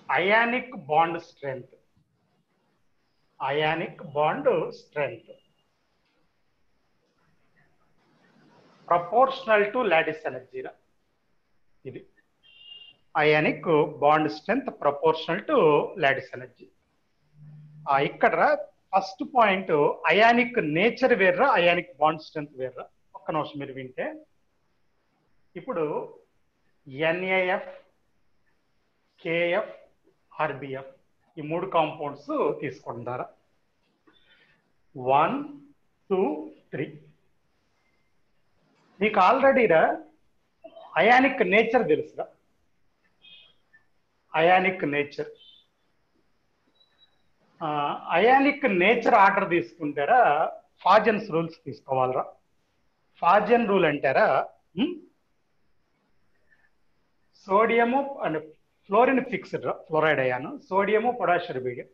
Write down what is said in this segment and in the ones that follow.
ionic bond strength. Ionic bond strength proportional to lattice energy. ఇది ionic bond strength proportional to lattice energy. ఇక్కడ first point ionic nature వేర్రా ionic bond strength వేర్రా. ఒక్క నిమిషం మీరు వింటే, ఇప్పుడు NaF, KF, RBF ఈ మూడు కాంపౌండ్స్ తీసుకుంటారా. 1, 2, 3. మీకు ఆల్రెడీరా అయానిక్ నేచర్ తెలుసురా. Ionic nature ionic nature order తీసుకుంటారా ఫాజన్స్ రూల్స్ తీసుకోవాలరా. ఫాజన్ రూల్ అంటారా, సోడియము అండ్ ఫ్లోరిన్ ఫిక్స్డ్ రా, fluoride ion, sodium potassium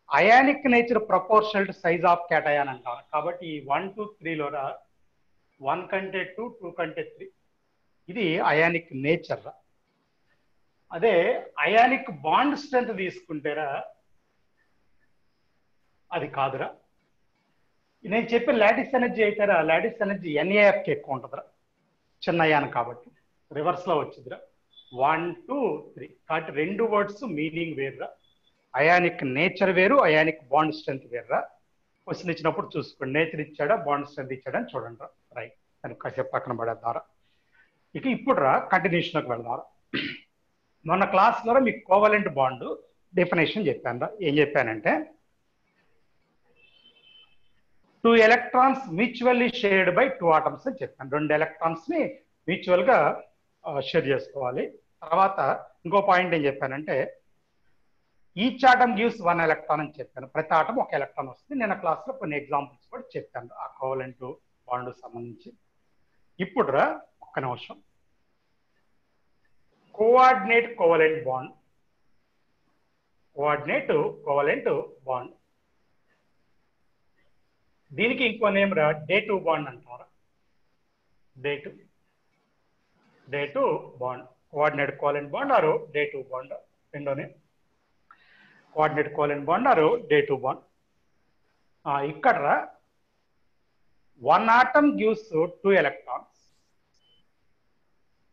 ionic nature proportional to size of cation అంటారు. కాబట్టి ఈ 1, 2, 3లో 1 కంటే 2, 2 కంటే 3 ఇది అయానిక్ నేచర్ రా. అదే అయానిక్ బాండ్ స్ట్రెంత్ తీసుకుంటారా అది కాదురా. నేను చెప్పిన లాటిస్ ఎనర్జీ అయితేరా లాటిస్ ఎనర్జీ NaFకి ఎక్కువ ఉంటుందిరా, చిన్న అయాన్ కాబట్టి రివర్స్ లో వచ్చిందిరా. 1, 2, 3 కాబట్టి రెండు వర్డ్స్ మీనింగ్ వేరురా. అయానిక్ నేచర్ వేరు, అయానిక్ బాండ్ స్ట్రెంత్ వేరురా. క్వశ్చన్ ఇచ్చినప్పుడు చూసుకోండి, నేచర్ ఇచ్చాడా బాండ్ స్ట్రెంత్ ఇచ్చాడా అని చూడండి రా. రైట్, దానికి కాసేపు పక్కన పడేద్దారా. ఇక ఇప్పుడు రా కంటిన్యూషన్కి వెళ్దారా. మొన్న క్లాస్లో మీకు కోవలెంట్ బాండ్ డెఫినేషన్ చెప్పాను రా. ఏం చెప్పానంటే 2 electrons mutually shared by 2 atoms అని చెప్పాను. 2 electrons ని మ్యూచువల్ గా షేర్ చేసుకోవాలి. తర్వాత ఇంకో పాయింట్ ఏం చెప్పానంటే ఈచ్ ఆటమ్ గివ్స్ 1 electron అని చెప్పాను. ప్రతి ఆటం 1 electron వస్తుంది. నేను క్లాస్లో కొన్ని ఎగ్జాంపుల్స్ కూడా చెప్పాను ఆ కోవలెంట్ బాండ్ సంబంధించి. ఇప్పుడు రా ఒక్క నిమిషం, coordinate covalent bond, coordinate covalent bond, దీనికి ఇంకో నేమ్ రా డే2 బాండ్ అంటారా. డే2 బాండ్, కోఆర్డినేట్ కోవలెంట్ బాండ్ ఆరు డే2 బాండ్, రెండోనే కోఆర్డినేట్ కోవలెంట్ బాండ్ ఆరు డే2 బాండ్. ఇక్కడ 1 atom gives 2 electrons.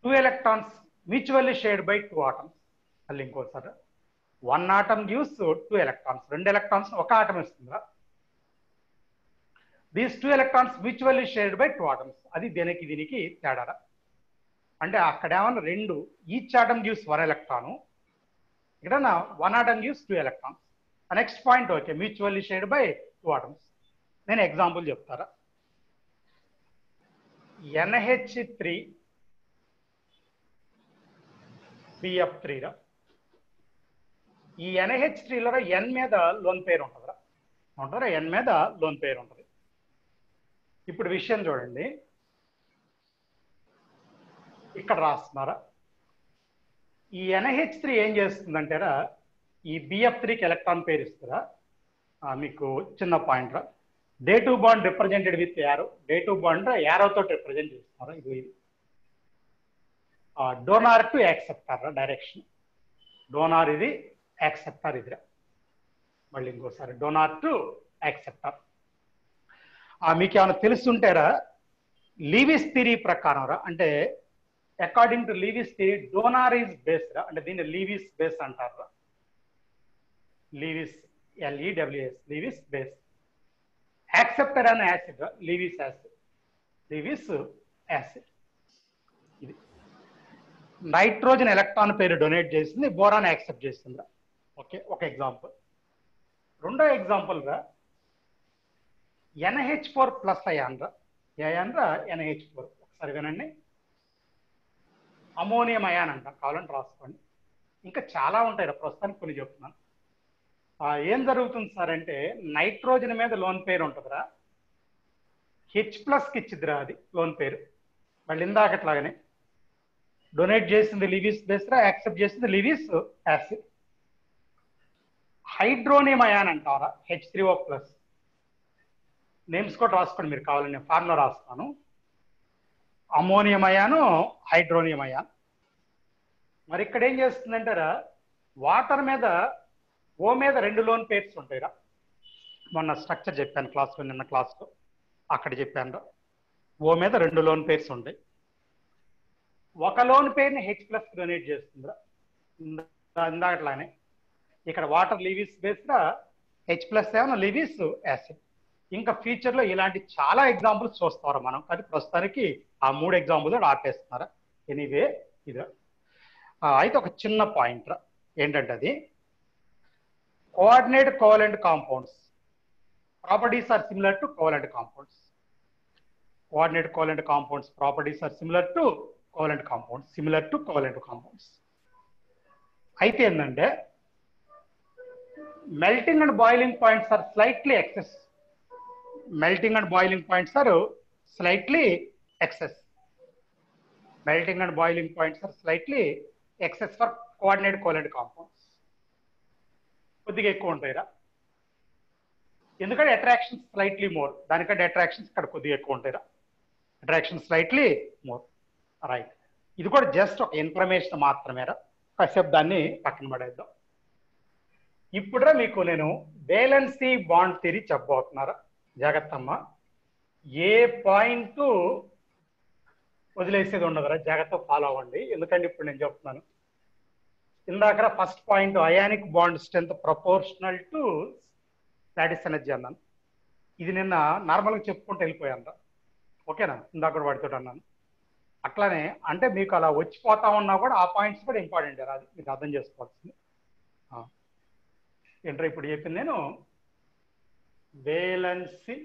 2 electrons mutually shared by 2 atoms. మళ్ళీ ఇంకోసారి 1 atom gives 2 electrons. 2 electrons ఒక ఆటం ఇస్తుందా. These 2 electrons mutually shared by 2 atoms. అది దీనికి తేడా. అంటే అక్కడ ఏమన్నా రెండు ఈచ్ ఆటమ్ గివ్స్ 1 electron, ఇక్కడ 1 atom gives 2 electrons. Next point okay, mutually shared by 2 atoms. నేను ఎగ్జాంపుల్ చెప్తారా. NH3 BF3 రా. ఈ NH3లో N మీద లోన్ పేరు ఉంటుందా, N మీద లోన్ పేరు ఉంటుంది. ఇప్పుడు విషయం చూడండి, ఇక్కడ రాస్తున్నారా. ఈ NH3 ఏం చేస్తుందంటారా, ఈ BF3కి ఎలక్ట్రాన్ పేరు ఇస్తారా. మీకు చిన్న పాయింట్ రా, డే2 బాండ్ రిప్రజెంటెడ్ విత్ యారో, డే2 బాండ్ యారోతో రిప్రజెంట్ చేస్తున్నారా. ఇది డోనార్ టు యాక్సెప్టార్ రా, డైరెక్షన్ డోనార్, ఇది యాక్సెప్టార్ ఇదిరా. మళ్ళీ ఇంకోసారి డోనార్ టు యాక్సెప్టార్. మీకు ఏమైనా తెలుసుంటారా, లీవిస్ థియరీ ప్రకారం రా, అంటే according to Lewis theory donor is base రా, అంటే దీన్ని లీవిస్ బేస్ అంటారు రా. Lewis LEWS Lewis base. Acceptor అనే యాసిడ్ రా, లీవిస్ యాసిడ్, లీవిస్ యాసిడ్. ఇది నైట్రోజన్ ఎలక్ట్రాన్ పేరు డొనేట్ చేసింది, బోరాన్ యాక్సెప్ట్ చేసింది రా. ఓకే, ఒక ఎగ్జాంపుల్. రెండో ఎగ్జాంపుల్ రా NH4 ప్లస్ అయాన్ రా. అయాన్ రా NH4. ఒకసారి వినండి, అమోనియం అయాన్ అంట, కావాలంటే రాసుకోండి. ఇంకా చాలా ఉంటాయి రా, ప్రస్తుతానికి కొన్ని చెప్తున్నాను. ఏం జరుగుతుంది సార్ అంటే నైట్రోజన్ మీద లోన్ పేరు ఉంటుందిరా, H+కి ఇచ్చిద్దిరా అది లోన్ పేరు. మళ్ళీ ఇందాకట్లాగానే డొనేట్ చేసింది లీవిస్ బేస్ రా, యాక్సెప్ట్ చేసింది లీవిస్ యాసిడ్. హైడ్రోనియం అయాన్ అంటారా, H3O+. నేమ్స్ కూడా రాసుకోండి మీరు కావాలని, నేను ఫార్ములా రాస్తాను. Ammonium ion, hydronium ion. మరి ఇక్కడ ఏం చేస్తుందంటారా, వాటర్ మీద ఓ మీద 2 లోన్ పేర్స్ ఉంటాయిరా. మొన్న స్ట్రక్చర్ చెప్పాను క్లాస్లో, నిన్న క్లాస్లో అక్కడ చెప్పాను. ఓ మీద 2 లోన్ పేర్స్ ఉంటాయి. ఒక లోన్ పేరుని H+ డొనేట్ చేస్తుందిరా. ఇందాకట్లానే ఇక్కడ వాటర్ లీవిస్ బేస్గా H+7 లీవిస్ యాసిడ్. ఇంకా ఫ్యూచర్లో ఇలాంటి చాలా ఎగ్జాంపుల్స్ చూస్తారు మనం, కానీ ప్రస్తుతానికి ఆ 3 ఎగ్జాంపుల్స్ ఆపేస్తున్నారా. ఎనీవే ఇది అయితే ఒక చిన్న పాయింట్ రా, ఏంటంటే అది coordinate covalent compounds properties are similar to covalent compounds. Coordinate covalent compounds properties are similar to covalent compounds. అయితే ఏంటంటే melting and boiling points are slightly excess. Melting and boiling points are slightly excess. Melting and boiling points are slightly excess for coordinate covalent compounds. కొద్దిగా ఎక్కువ ఉంటాయిరా, ఎందుకంటే attractions slightly more. దానికంటే attractions ఇక్కడ కొద్దిగా ఎక్కువ ఉంటాయిరా. Attraction slightly more. రైట్, ఇది కూడా జస్ట్ ఒక ఇన్ఫర్మేషన్ మాత్రమేరా. కాసేపు దాన్ని పక్కన పడేద్దాం. ఇప్పుడురా మీకు నేను వేలెన్సీ బాండ్ థియరీ చెప్పబోతున్నారా. జాగ్రత్త అమ్మా, ఏ పాయింట్ వదిలేసేది ఉండదురా, జాగ్రత్త ఫాలో అవ్వండి. ఎందుకంటే ఇప్పుడు నేను చెప్తున్నాను, ఇందాక first point ionic bond strength proportional to lattice energy అన్నాను. ఇది నిన్న నార్మల్గా చెప్పుకుంటూ వెళ్ళిపోయాను రా, ఓకేనా. ఇందాక కూడా వాడితో అన్నాను. అట్లానే అంటే మీకు అలా వచ్చిపోతా ఉన్నా కూడా ఆ పాయింట్స్ కూడా ఇంపార్టెంట్ రా, అది మీకు అర్థం చేసుకోవాల్సింది. ఏంటో ఇప్పుడు చెప్పింది నేను వేలెన్సీ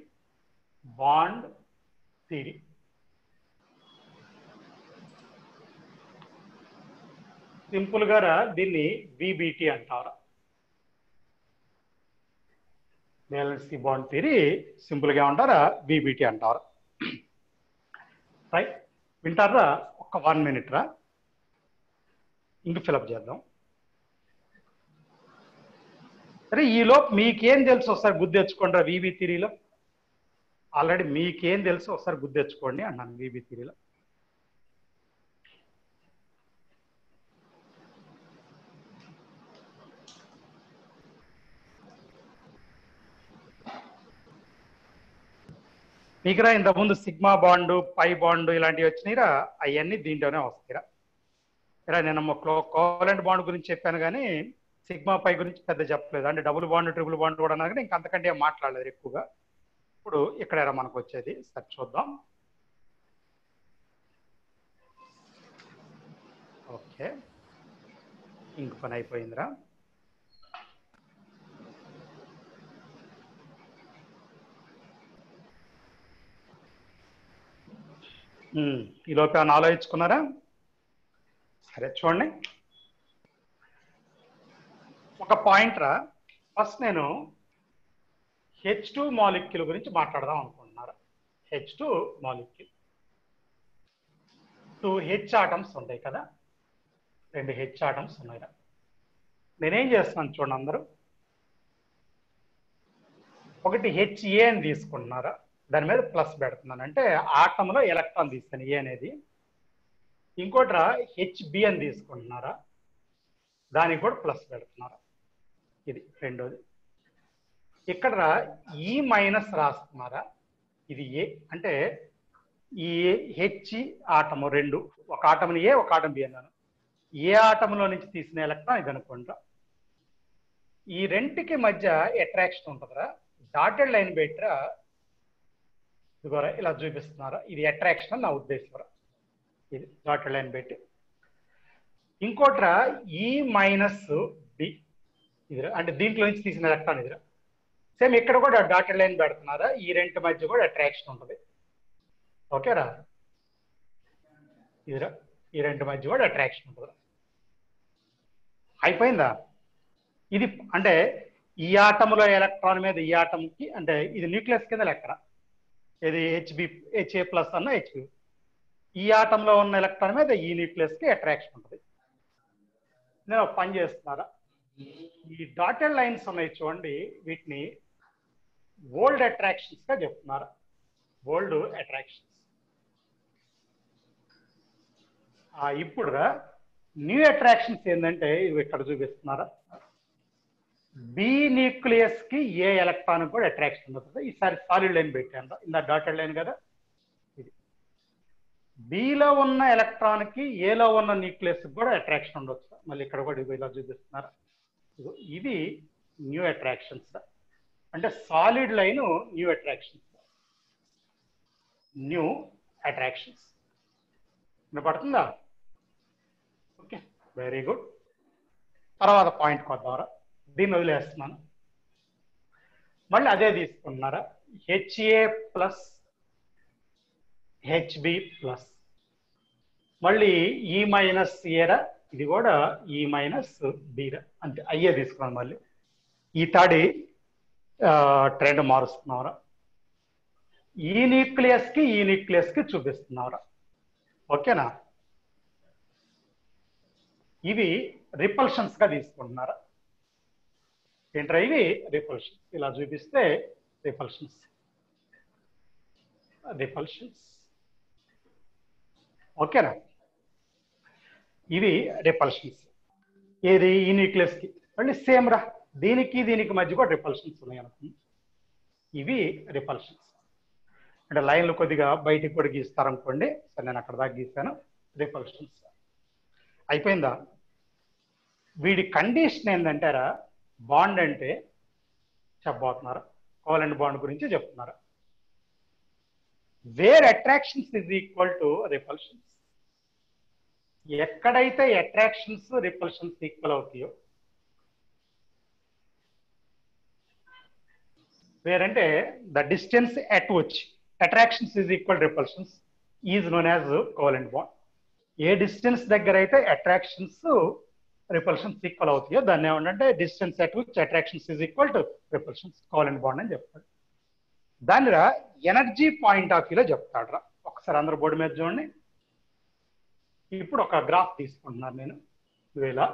బాండ్ థియరీ. సింపుల్ గా దీన్ని విబిటి అంటారు. వేలెన్సీ బాండ్ థియరీ సింపుల్ గా ఉంటారా, విబిటి అంటారు. రైట్, వింటారా? ఒక 1 minute రా, ఇంక ఫిలప్ చేద్దాం. సరే, ఈలోపు మీకేం తెలుసు ఒకసారి గుర్తు తెచ్చుకోండి రా. విబి థియరీలో ఆల్రెడీ మీకేం తెలుసు ఒకసారి గుర్తు తెచ్చుకోండి అన్నాను. విబి థియరీలో మీకురా ఇంతకుముందు సిగ్మా బాండు, పై బాండు ఇలాంటివి వచ్చినాయిరా, అవన్నీ దీంట్లోనే వస్తాయిరా. ఇలా నేను కోవలెంట్ బాండ్ గురించి చెప్పాను కానీ సిగ్మా పై గురించి పెద్ద చెప్పలేదు. అంటే డబుల్ బాండ్, ట్రిపుల్ బాండ్ కూడా అన్నారు కానీ ఇంకా అంతకంటే మాట్లాడలేదు ఎక్కువగా. ఇప్పుడు ఇక్కడ మనకు వచ్చేది సరే చూద్దాం. ఓకే, ఇంక పని అయిపోయిందిరా. ఈలోపు ఏమైనా ఆలోచించుకున్నారా? సరే చూడండి, ఒక పాయింట్ రా. ఫస్ట్ నేను H2 మాలిక్యూల్ గురించి మాట్లాడదాం అనుకుంటున్నారా. H2 మాలిక్యూల్ 2 H ఆటమ్స్ ఉంటాయి కదా, 2 H ఆటమ్స్ ఉన్నాయి. నేనేం చేస్తున్నాను చూడండి అందరూ, ఒకటి HA అని తీసుకుంటున్నారా, దాని మీద ప్లస్ పెడుతున్నాను. అంటే ఆటంలో ఎలక్ట్రాన్ తీస్తాను ఏ అనేది. ఇంకోటి రా HB అని తీసుకుంటున్నారా, దానికి కూడా ప్లస్ పెడుతున్నారా. ఇది రెండోది. ఇక్కడ ఈ మైనస్ రాస్తున్నారా, ఇది ఏ. అంటే ఈ హెచ్ ఆటము రెండు, ఒక ఆటంని ఏ, ఒక ఆటం బి అన్నాను. ఏ ఆటంలో నుంచి తీసిన ఎలక్ట్రాన్ ఇది అనుకుంటా. ఈ రెంటికి మధ్య అట్రాక్షన్ ఉంటుందిరా. డాటెడ్ లైన్ పెట్టరా, ఇదిగోరా ఇలా చూపిస్తున్నారా, ఇది అట్రాక్షన్ అని నా ఉద్దేశం. ఇది డాటెడ్ లైన్ పెట్టి. ఇంకోట్రా ఈ మైనస్ బి, ఇది అంటే దీంట్లో నుంచి తీసిన ఎలక్ట్రాన్ ఇదిరా. సేమ్ ఇక్కడ కూడా డాటెడ్ లైన్ పెడుతున్నారా, ఈ రెంటి మధ్య కూడా అట్రాక్షన్ ఉంటుంది. ఓకేరా, ఇదిరా ఈ రెంటి మధ్య కూడా అట్రాక్షన్ ఉంటుంది. అయిపోయిందా? ఇది అంటే ఈ ఆటంలో ఎలక్ట్రాన్ మీద ఈ ఆటంకి, అంటే ఇది న్యూక్లియస్ కింద లెక్కన, ఇది HA ప్లస్ అన్న HB. ఈ ఆటంలో ఉన్న ఎలక్ట్రాన్ మీద ఈ న్యూక్లియస్ కి అట్రాక్షన్ ఉంటుంది. నేను ఒక పని చేస్తున్నారా, ఈ డాటెడ్ లైన్స్ ఉన్నాయి చూడండి, వీటిని వరల్డ్ అట్రాక్షన్స్ గా చెప్తున్నారు. World attractions. ఇప్పుడు న్యూ అట్రాక్షన్స్ ఏంటంటే ఇవి ఇక్కడ చూపిస్తున్నారా, బి న్యూక్లియస్ కి ఏ ఎలక్ట్రాన్ కూడా అట్రాక్షన్ అవుతుంది. ఈసారి సాలిడ్ లైన్ పెట్టాను, ఇందా డాటెడ్ లైన్ కదా. ఇది బిలో ఉన్న ఎలక్ట్రాన్ కి ఏలో ఉన్న న్యూక్లియస్ కూడా అట్రాక్షన్ ఉండొచ్చు. మళ్ళీ ఇక్కడ కూడా ఇలా చూపిస్తున్నారా, ఇది న్యూ అట్రాక్షన్స్. అంటే solid line new attractions, new attractions వినపడుతుందా? Okay, very good. తర్వాత పాయింట్ కొద్దారా, దీన్ని వదిలేస్తున్నాను. మళ్ళీ అదే తీసుకున్నారా, హెచ్ఏ ప్లస్ హెచ్బి ప్లస్, మళ్ళీ ఈ మైనస్ ఏరా, ఇది కూడా ఈ మైనస్ బీరా, అంతే అయ్యే తీసుకున్నాను. మళ్ళీ ఈ తాడి ట్రెండ్ మారుస్తున్నారా, ఈ న్యూక్లియస్ కి చూపిస్తున్నారా. ఓకేనా? ఇవి రిపల్షన్స్ గా తీసుకుంటున్నారా. ఏంట్రా ఇవి? రిపల్షన్. ఇలా చూపిస్తే రిపల్షన్స్. ఓకేనా? ఇవి రిపల్షన్స్. ఏది? ఈ న్యూక్లియస్ కి. మళ్ళీ సేమ్ రా, దీనికి మధ్య కూడా రిపల్షన్స్ ఉన్నాయి అనుకుంది. ఇవి రిపల్షన్స్. అంటే లైన్లు కొద్దిగా బయటికి కూడా గీస్తారనుకోండి. సరే, నేను అక్కడ దాకా గీస్తాను. రిపల్షన్స్ అయిపోయిందా? వీడి కండిషన్ ఏంటంటారా, బాండ్ అంటే చెప్పబోతున్నారా, కోవలెంట్ బాండ్ గురించి చెప్తున్నారా. Where attractions is equal to repulsions. ఎక్కడైతే అట్రాక్షన్స్ రిపల్షన్స్ ఈక్వల్ అవుతాయో, వేరంటే the distance at which attractions is equal repulsions is known as covalent bond. ఏ డిస్టెన్స్ దగ్గర అయితే అట్రాక్షన్స్ రిపల్షన్స్ ఈక్వల్ అవుతాయో దాన్ని ఏమంటే distance at which attractions is equal to repulsions, covalent bond అని చెప్తాడు. దానిరా ఎనర్జీ పాయింట్ ఆఫ్ వ్యూలో చెప్తాడు రా. ఒకసారి అందరూ బోర్డు మీద చూడండి. ఇప్పుడు ఒక గ్రాఫ్ తీసుకుంటున్నాను నేను. ఇలా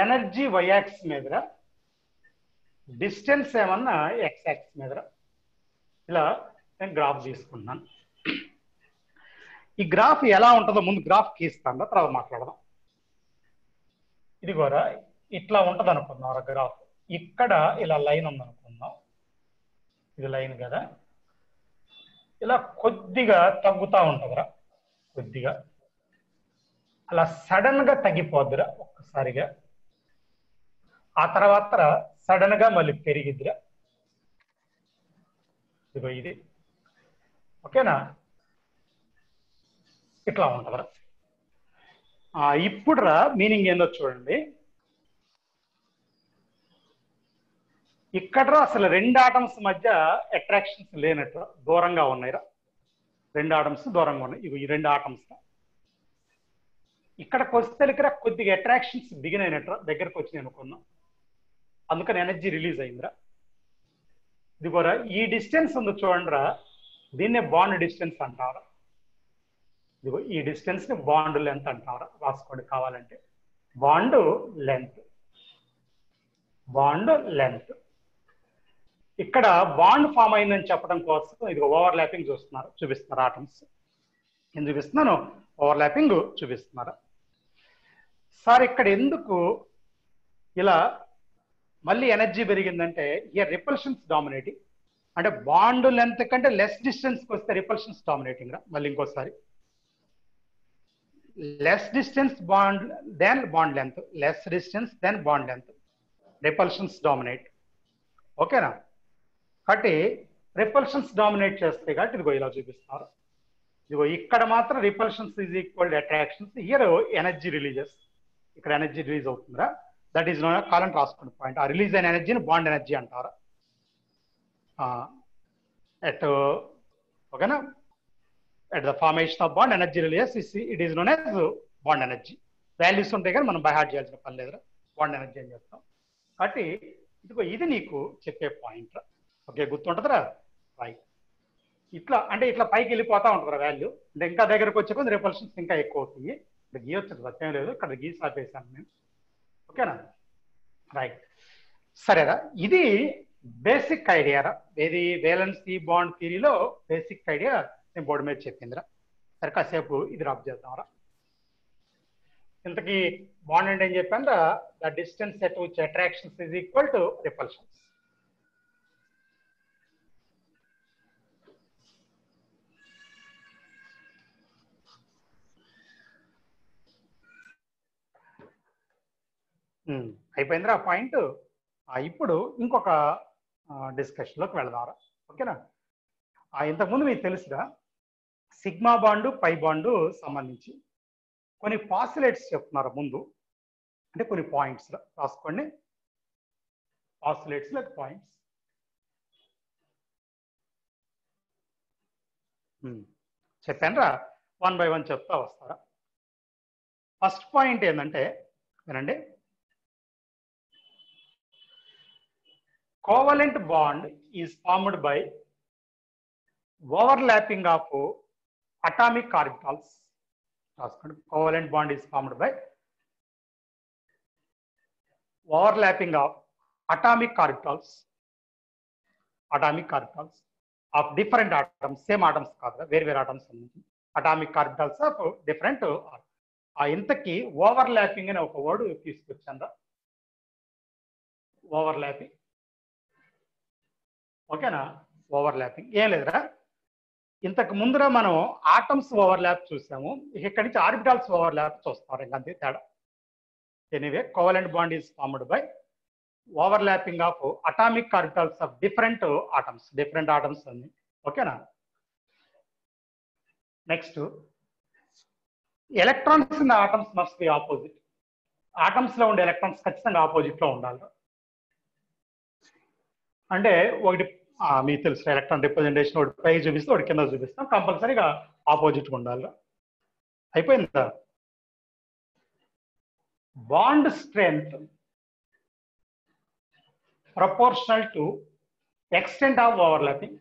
ఎనర్జీ వైయాక్స్ మీదరా, డిస్టెన్స్ ఏమన్నా ఎక్స్ యాక్స్ మీదరా, ఇలా నేను గ్రాఫ్ తీసుకుంటున్నాను. ఈ గ్రాఫ్ ఎలా ఉంటుందో ముందు గ్రాఫ్ గీస్తాను, తర్వాత మాట్లాడదాం. ఇది కూడా ఇట్లా ఉంటుంది అనుకుందాం గ్రాఫ్. ఇక్కడ ఇలా లైన్ ఉందనుకుందాం, ఇది లైన్ కదా. ఇలా కొద్దిగా తగ్గుతూ ఉంటుందిరా, కొద్దిగా అలా సడన్ గా తగ్గిపోద్దిరా ఒక్కసారిగా. ఆ తర్వాత సడన్ గా మళ్ళీ పెరిగిద్దిరా. ఇదిగో ఇది. ఓకేనా? ఇట్లా ఉంటుందిరా. ఇప్పుడు రా మీనింగ్ ఏందో చూడండి. ఇక్కడ అసలు రెండు ఆటమ్స్ మధ్య అట్రాక్షన్స్ లేనట్టు దూరంగా ఉన్నాయిరా. రెండు ఆటమ్స్ దూరంగా ఉన్నాయి. ఇవి ఈ రెండు ఆటమ్స్ ఇక్కడికి వస్తే కొద్దిగా అట్రాక్షన్స్ బిగిన్ అయినట్టు దగ్గరకు వచ్చినాయి అనుకున్నాం. అందుకని ఎనర్జీ రిలీజ్ అయిందిరా. ఇది కూడా ఈ డిస్టెన్స్ ఉంది చూడండి రా, దీన్నే బాండ్ డిస్టెన్స్ అంటారా. ఇదిగో ఈ డిస్టెన్స్ ని బాండ్ లెంత్ అంటారా. రాసుకోండి కావాలంటే. Bond length. ఇక్కడ బాండ్ ఫామ్ అయిందని చెప్పడం కోసం ఇది ఓవర్ ల్యాపింగ్ చూపిస్తున్నారు ఆటమ్స్. నేను చూపిస్తున్నాను, ఓవర్ ల్యాపింగ్ చూపిస్తున్నారు. సార్ ఇక్కడ ఎందుకు ఇలా మళ్ళీ ఎనర్జీ పెరిగిందంటే ఇయర్ రిపల్షన్స్ డామినేటింగ్. అంటే బాండ్ లెంత్ కంటే లెస్ డిస్టెన్స్కి వస్తే రిపల్షన్స్ డామినేటింగ్ రా. మళ్ళీ ఇంకోసారి, less distance bond then bond length, less distance then bond length, repulsions dominate. ఓకేనా? కాబట్టి రిపల్షన్స్ డామినేట్ చేస్తే కాబట్టి ఇదిగో ఇలా చూపిస్తున్నారు. ఇదిగో ఇక్కడ మాత్రం repulsions is equal attractions. Here energy releases. ఇక్కడ ఎనర్జీ రిలీజ్ అవుతుందిరా. దట్ ఈస్ నోన్ కాలం రాసుకునే పాయింట్. ఆ రిలీజ్ అయిన ఎనర్జీని బాండ్ ఎనర్జీ అంటారు. ఓకేనా? at the formation of bond energy release it is known as bond energy. Values ఉంటాయి కానీ మనం బై హార్ట్ చేయాల్సిన పని లేదురా. బాండ్ ఎనర్జీ అని చెప్తాం. కాబట్టి ఇదిగో ఇది నీకు చెప్పే పాయింట్ రా. ఓకే, గుర్తుంటుందిరా. రైట్. ఇట్లా అంటే ఇట్లా పైకి వెళ్ళిపోతా ఉంటుందిరా వాల్యూ. అంటే ఇంకా దగ్గరకు వచ్చే కొద్ది రిపల్షన్స్ ఇంకా ఎక్కువ అవుతుంది. ఇక్కడ గీయొచ్చు, సత్యం లేదు. ఇక్కడ గీసి ఆపేసాను నేను. ఓకేనా? రైట్. సరేరా, ఇది బేసిక్ ఐడియా రా. ఏది? వేలెన్సీ బాండ్ థియరీలో బేసిక్ ఐడియా నేను బోర్డు మీద చెప్పిందిరా. సరే, కాసేపు ఇది రాబ్ చేద్దాంరా. ఇంతకీ బాండ్ అంటే ఏం చెప్పాను the distance at which attractions is equal to repulsions. అయిపోయిందిరా ఆ పాయింట్. ఇప్పుడు ఇంకొక డిస్కషన్లోకి వెళదాం. ఓకేనా? ఇంతకుముందు మీకు తెలుసుగా సిగ్మా బాండు పై బాండు సంబంధించి కొన్ని పాస్యులేట్స్ చెప్తున్నారు ముందు, అంటే కొన్ని పాయింట్స్ రాసుకోండి. పాస్యులేట్స్ లేక పాయింట్స్. చెప్పానురా, 1 by 1 చెప్తా వస్తారా. ఫస్ట్ పాయింట్ ఏంటంటే వినండి, covalent bond is formed by overlapping of atomic orbitals. Covalent bond is formed by overlapping of atomic orbitals of different atoms, same atoms కాదు, వేరే atoms, atomic orbitals of different. ఇంతకీ overlapping అనే ఒక word తీసుకొచ్చాను. Overlapping, ఓకేనా? Overlapping ఏం లేదురా, ఇంతకు ముందర మనం ఆటమ్స్ ఓవర్లాప్ చూసాము, ఇక్కడి నుంచి ఆర్బిటాల్స్ ఓవర్లాప్ చూస్తాం, అంతే తేడా. Anyway, covalent bond is formed by overlapping of atomic orbitals of different atoms అన్ని. ఓకేనా? Next, electrons in atoms must be opposite. Atoms లో ఉండే ఎలక్ట్రాన్స్ ఖచ్చితంగా ఆపోజిట్ లో ఉండాలి. అంటే ఒకటి మీకు తెలుసు, ఎలక్ట్రాన్ రిప్రజెంటేషన్ ఒకటి పై చూపిస్తే ఒకటి కింద చూపిస్తాం, కంపల్సరీగా ఆపోజిట్గా ఉండాలి. అయిపోయిందా? Bond strength proportional to extent of overlapping.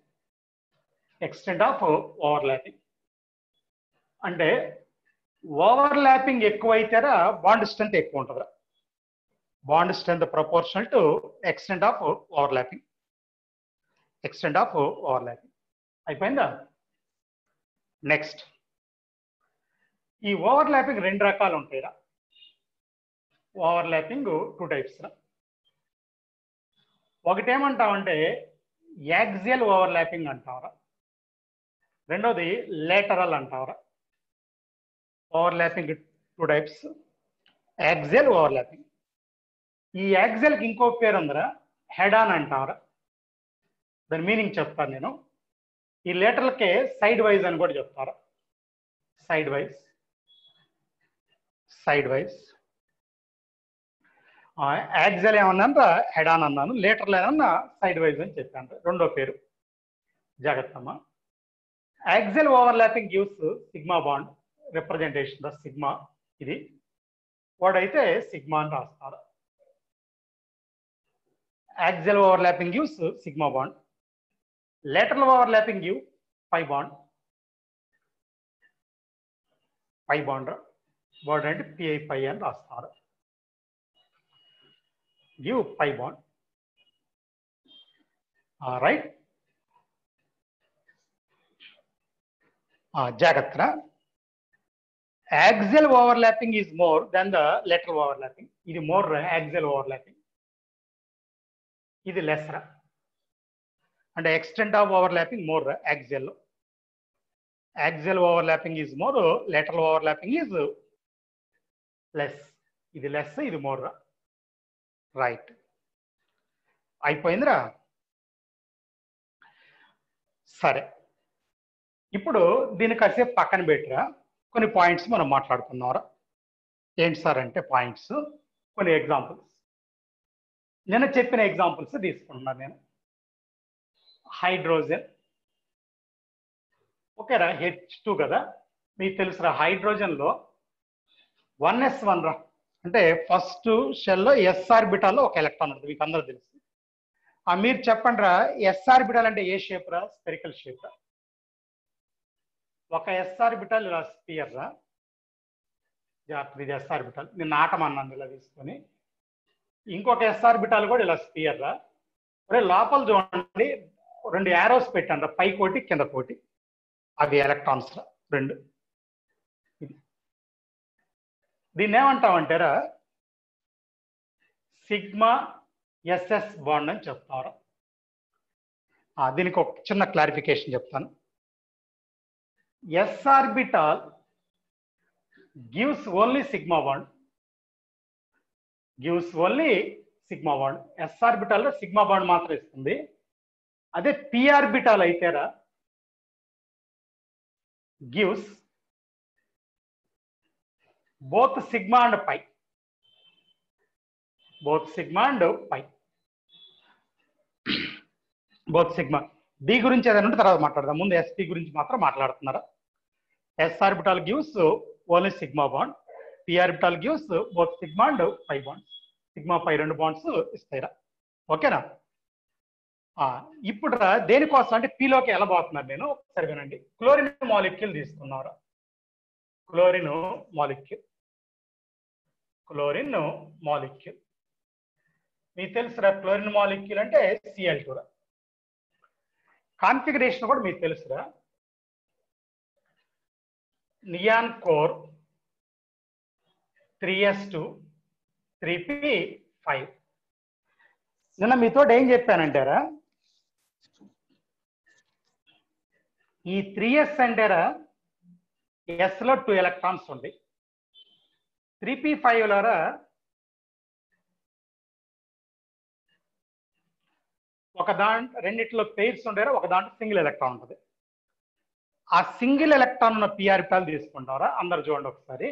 అంటే ఓవర్లాపింగ్ ఎక్కువైతేరా బాండ్ స్ట్రెంగ్త్ ఎక్కువ ఉంటుందా? Bond strength proportional to extent of overlapping. అయిపోయిందా? నెక్స్ట్, ఈ ఓవర్లాపింగ్ 2 రకాలు ఉంటాయిరా. Overlapping 2 types. ఒకటేమంటామంటే యాక్సియల్ ఓవర్లాపింగ్ అంటారా, రెండోది లేటరల్ అంటారా. Overlapping 2 types. Axial overlapping. ఈ యాక్సియల్కి ఇంకో పేరు ఉందరా, హెడ్ ఆన్ అంటారా. దాని మీనింగ్ చెప్తాను నేను. ఈ లేటరల్కే సైడ్ వైజ్ అని కూడా చెప్తారా. Side wise. యాక్సియల్ ఏమన్నా హెడ్ ఆన్ అన్నాను, లేటరల్ ఏమన్నా సైడ్ వైజ్ అని చెప్పాను. రెండో పేరు జాగ్రత్తమ్మా. Axial overlapping gives sigma bond representation the sigma. ఇది వాడైతే సిగ్మా అని రాస్తారు. Axial overlapping gives sigma bond. Lateral overlapping give pi bond. Bond అంటే పిఐ పై అని రాస్తారు. Give pi bond. రైట్. జాగ్రత్త, axial overlapping is more then the lateral overlapping. ఇది more axial overlapping, ఇది లెస్. అంటే extent of overlapping more axial. Axial overlapping is more, lateral overlapping is less. ఇది less, ఇది more. Right. అయిపోయిందిరా. సరే, ఇప్పుడు దీన్ని కాసేపు పక్కన పెట్టిరా, కొన్ని పాయింట్స్ మనం మాట్లాడుకున్నారా. ఏంటి సార్ అంటే పాయింట్స్, కొన్ని ఎగ్జాంపుల్స్. నిన్న చెప్పిన ఎగ్జాంపుల్స్ తీసుకుంటున్నాను నేను. హైడ్రోజన్, ఓకేరా, H2 కదా, మీకు తెలుసురా. హైడ్రోజన్లో 1s1 రా, అంటే ఫస్ట్ షెల్లో ఎస్ ఆర్బిటాల్లో ఒక ఎలక్ట్రాన్ ఉంటుంది, మీకు అందరూ తెలుసు. మీరు చెప్పండి రా, ఎస్ ఆర్బిటాల్ అంటే ఏ షేప్ రా? స్పెరికల్ షేప్ రా. ఒక ఎస్ ఆర్బిటాల్ ఇలా స్పియర్ రా. ఇది ఎస్ ఆర్బిటాల్, నేను ఆటం అన్నాను ఇలా తీసుకొని. ఇంకొక ఎస్ ఆర్బిటాల్ కూడా ఇలా స్పియర్ రా. లోపల చూడండి, 2 యారోస్ పెట్టాను రా, పై కోటి కింద కోటి. అవి ఎలక్ట్రాన్స్ రా, 2. దీన్ని ఏమంటామంటారా సిగ్మా ఎస్ఎస్ బాండ్ అని చెప్తారు. దీనికి ఒక చిన్న క్లారిఫికేషన్ చెప్తాను. S orbital gives only sigma bond, gives only sigma bond. S orbital లో సిగ్మా బాండ్ మాత్రం ఇస్తుంది. అదే పి ఆర్బిటాల్ అయితేరా gives both sigma and pi, both sigma and pi, both sigma. D గురించి ఏదైనా ఉంటే తర్వాత మాట్లాడదాం, ముందు SP గురించి మాత్రం మాట్లాడుతున్నారా. S orbital gives only sigma bond, P orbital gives both sigma and pi bond. Sigma pi రెండు బాండ్స్ ఇస్తాయిరా. ఓకేనా? ఇప్పుడు దేనికోసం అంటే Pలోకి ఎలా పోతున్నారు నేను ఒకసారి వినండి. క్లోరిన్ మాలిక్యూల్ తీసుకున్నారా, క్లోరిన్ మాలిక్యూల్, క్లోరిన్ మాలిక్యూల్ మీకు తెలుసురా. క్లోరిన్ మాలిక్యూల్ అంటే Cl2 రా. కాన్ఫిగరేషన్ కూడా మీకు తెలుసురా. Neon core 3s2 3p5. నిన్న మీతో ఏం చెప్పానంటారా, ఈ 3s అంటేరా S లో 2 ఎలక్ట్రాన్స్ ఉంది, 3p5 లో ఒక రెండిట్లో పెయిర్స్ ఉండేరా, ఒక దాంట్లో సింగిల్ ఎలక్ట్రాన్ ఉంటుంది. ఆ సింగిల్ ఎలక్ట్రాన్ ఉన్న పి ఆర్బిటాల్ తీసుకుంటారా. అందరు చూడండి ఒకసారి.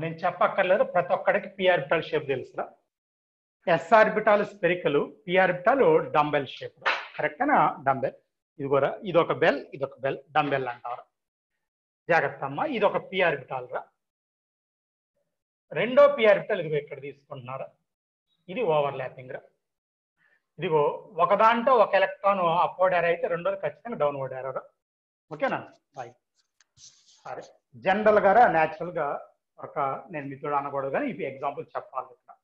నేను చెప్పక్కర్లేదు, ప్రతి ఒక్కడికి పి ఆర్బిటాల్ షేప్ తెలుసురా. S orbital spherical, P orbital dumbbell shape. కరెక్టేనా? డంబెల్. ఇదిగోరా, ఇదొక బెల్, ఇదొక బెల్, డంబెల్ అంటారు. జాగ్రత్త అమ్మా, ఇదొక పి ఆర్బిటాల్ రా. రెండో పి ఆర్బిటాల్ ఇదిగో ఇక్కడ తీసుకుంటున్నారా, ఇది ఓవర్ ల్యాపింగ్ రా. ఇదిగో ఒక దాంట్లో ఒక ఎలక్ట్రాన్ అప్వర్డ్ ఏరో అయితే రెండోది ఖచ్చితంగా డౌన్వర్డ్ ఏరో రా. ఓకేనా? బాయ్. సరే, జనరల్ గా న్యాచురల్ గా ఒక నేను మీతో అనకూడదు కానీ ఇవి ఎగ్జాంపుల్ చెప్పాలి. ఇక్కడ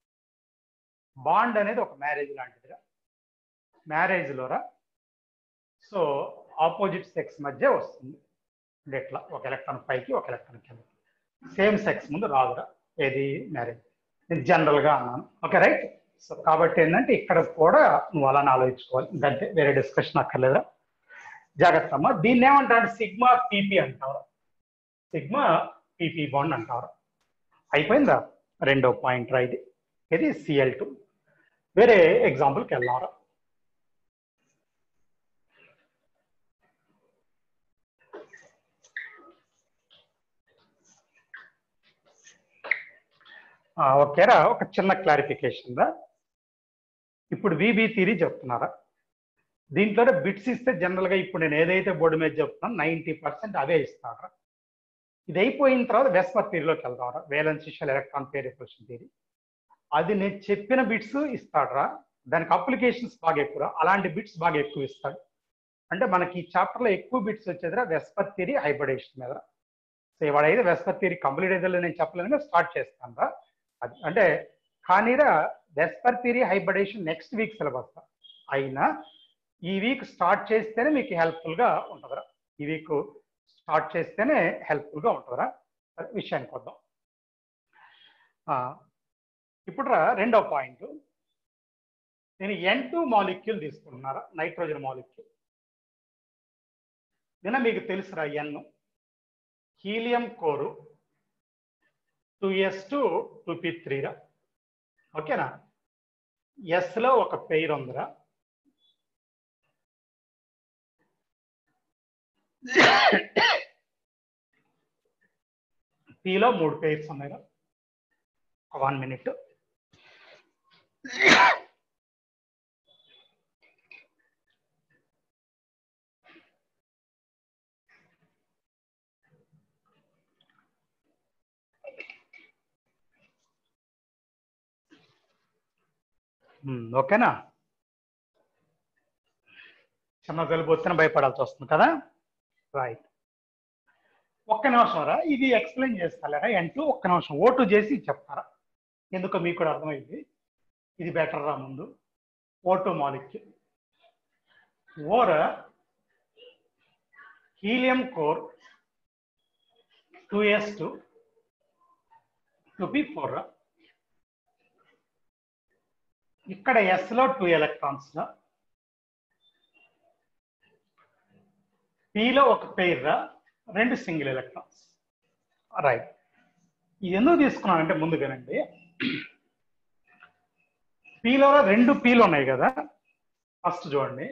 బాండ్ అనేది ఒక మ్యారేజ్ లాంటిదిరా. మ్యారేజ్ లోరా సో ఆపోజిట్ సెక్స్ మధ్య వస్తుంది. ఇట్లా ఒక ఎలక్ట్రాన్ పైకి ఒక ఎలక్ట్రాన్ కింద, సేమ్ సెక్స్ ముందు రాదురా. ఏది మ్యారేజ్, నేను జనరల్ గా అన్నాను. Okay right. సో కాబట్టి ఏంటంటే ఇక్కడ కూడా నువ్వు అలా ఆలోచించుకోవాలి, ఇంకంటే వేరే డిస్కషన్ అక్కర్లేదురా. జాగ్రత్త అమ్మా. దీన్ని ఏమంటారు, సిగ్మా పీపీ అంటారు, సిగ్మా పీపీ బాండ్ అంటారు. అయిపోయిందా? రెండో పాయింట్ రా ఇది. ఇది Cl2. వేరే ఎగ్జాంపుల్కి వెళ్ళారా. ఓకేరా, ఒక చిన్న క్లారిఫికేషన్ రా. ఇప్పుడు విబి థియరీ చెప్తున్నారా. దీంట్లో బిట్స్ ఇస్తే జనరల్ గా ఇప్పుడు నేను ఏదైతే బోర్డు మీద చెప్తున్నాను 90% అవే ఇస్తారా. ఇది అయిపోయిన తర్వాత వెస్పర్ థియరీలోకి వెళ్తారా, valence shell electron pair repulsion theory. అది నేను చెప్పిన బిట్స్ ఇస్తాడరా, దానికి అప్లికేషన్స్ బాగా ఎక్కువ, అలాంటి బిట్స్ బాగా ఎక్కువ ఇస్తాడు. అంటే మనకి ఈ చాప్టర్ లో ఎక్కువ బిట్స్ వచ్చేదిరా వెస్పర్ థియరీ హైబ్రిడేషన్ మీద. సో ఇవాళ అయితే వెస్పర్ థియరీ కంప్లీట్ అయితే నేను చెప్పలేను, స్టార్ట్ చేస్తాను రా. అది అంటే కానీరా VSEPR theory hybridisation next week syllabus అయినా ఈ వీక్ స్టార్ట్ చేస్తేనే మీకు హెల్ప్ఫుల్ గా ఉంటుందిరా. ఈ వీక్ స్టార్ట్ చేస్తేనే హెల్ప్ఫుల్ గా ఉంటుందిరా. విషయానికి వద్దాం. ఇప్పుడు రెండో పాయింట్, నేను N2 మాలిక్యూల్ తీసుకుంటున్నారా, నైట్రోజన్ మాలిక్యూల్. నిన్న మీకు తెలుసురా N, హీలియం కోరు 2s2 2p3 రా. ఓకేనా? ఎస్ లో ఒక పెయిర్ ఉందిరా, పిలో 3 పెయిర్స్ ఉన్నాయిరా. 1 minute. ఓకేనా? చిన్న వెళ్ళిపోతేనే భయపడాల్సి వస్తుంది కదా. రైట్, ఒక్క నిమిషం రా, ఇది ఎక్స్ప్లెయిన్ చేస్తారా N2. ఒక్క నిమిషం O2 చేసి చెప్తారా, ఎందుకో మీకు కూడా అర్థమైంది. ఇది బెటర్ రా. ముందు O2 molecule or helium core 2s2 2p4 ఇక్కడ s లో 2 ఎలక్ట్రాన్స్ p లో ఒక పెయిర్ 2 సింగిల్ ఎలక్ట్రాన్స్. రైట్, ఇది ఎందుకు తీసుకున్నానంటే ముందుగానండి పీలో 2 పీలు ఉన్నాయి కదా. ఫస్ట్ చూడండి,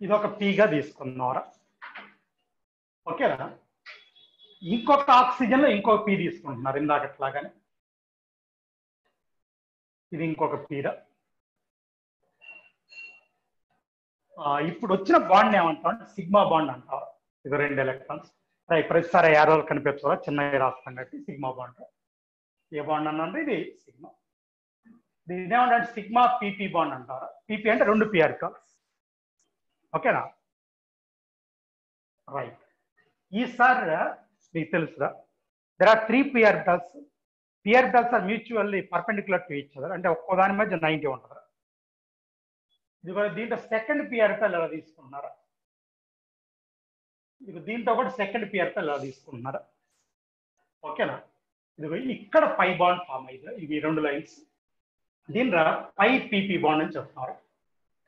ఇది ఒక పీగా తీసుకున్నారా. ఓకేనా, ఇంకొక ఆక్సిజన్ లో ఇంకొక పీ తీసుకుంటున్నారు ఇందాకట్లాగానే. ఇది ఇంకొక పీర. ఇప్పుడు వచ్చిన బాండ్ ఏమంటాం, సిగ్మా బాండ్ అంటారు. ఇది 2 ఎలక్ట్రాన్స్. ప్రతిసారి యారోలు కనిపించారా, చిన్నగా రాస్తాం కాబట్టి సిగ్మా బాండ్. ఏ బాండ్ అన్నది ఇది సిగ్మా. దీని ఏమంటే సిగ్మా పీపీ బాండ్ అంటారు. పీపీ అంటే 2 p ఆర్బిటాల్స్. ఓకేనా, రైట్. ఈసారి మీకు తెలుసురా, there are 3 p orbitals. p orbitals are mutually perpendicular to each other, అంటే ఒక్కో దాని మధ్య 90 ఉంటుంది. ఇది దీంట్లో సెకండ్ p ఆర్బిటాల్ ఎలా తీసుకుంటున్నారా, ఇది దీంతో కూడా సెకండ్ p ఆర్బిటాల్ ఎలా తీసుకుంటున్నారా. ఓకేనా, ఇది ఇక్కడ పై బాండ్ ఫామ్ అయింది. ఇవి 2 లైన్స్. దీనిలో పై పీపీ బాండ్ అని చెప్తున్నారు.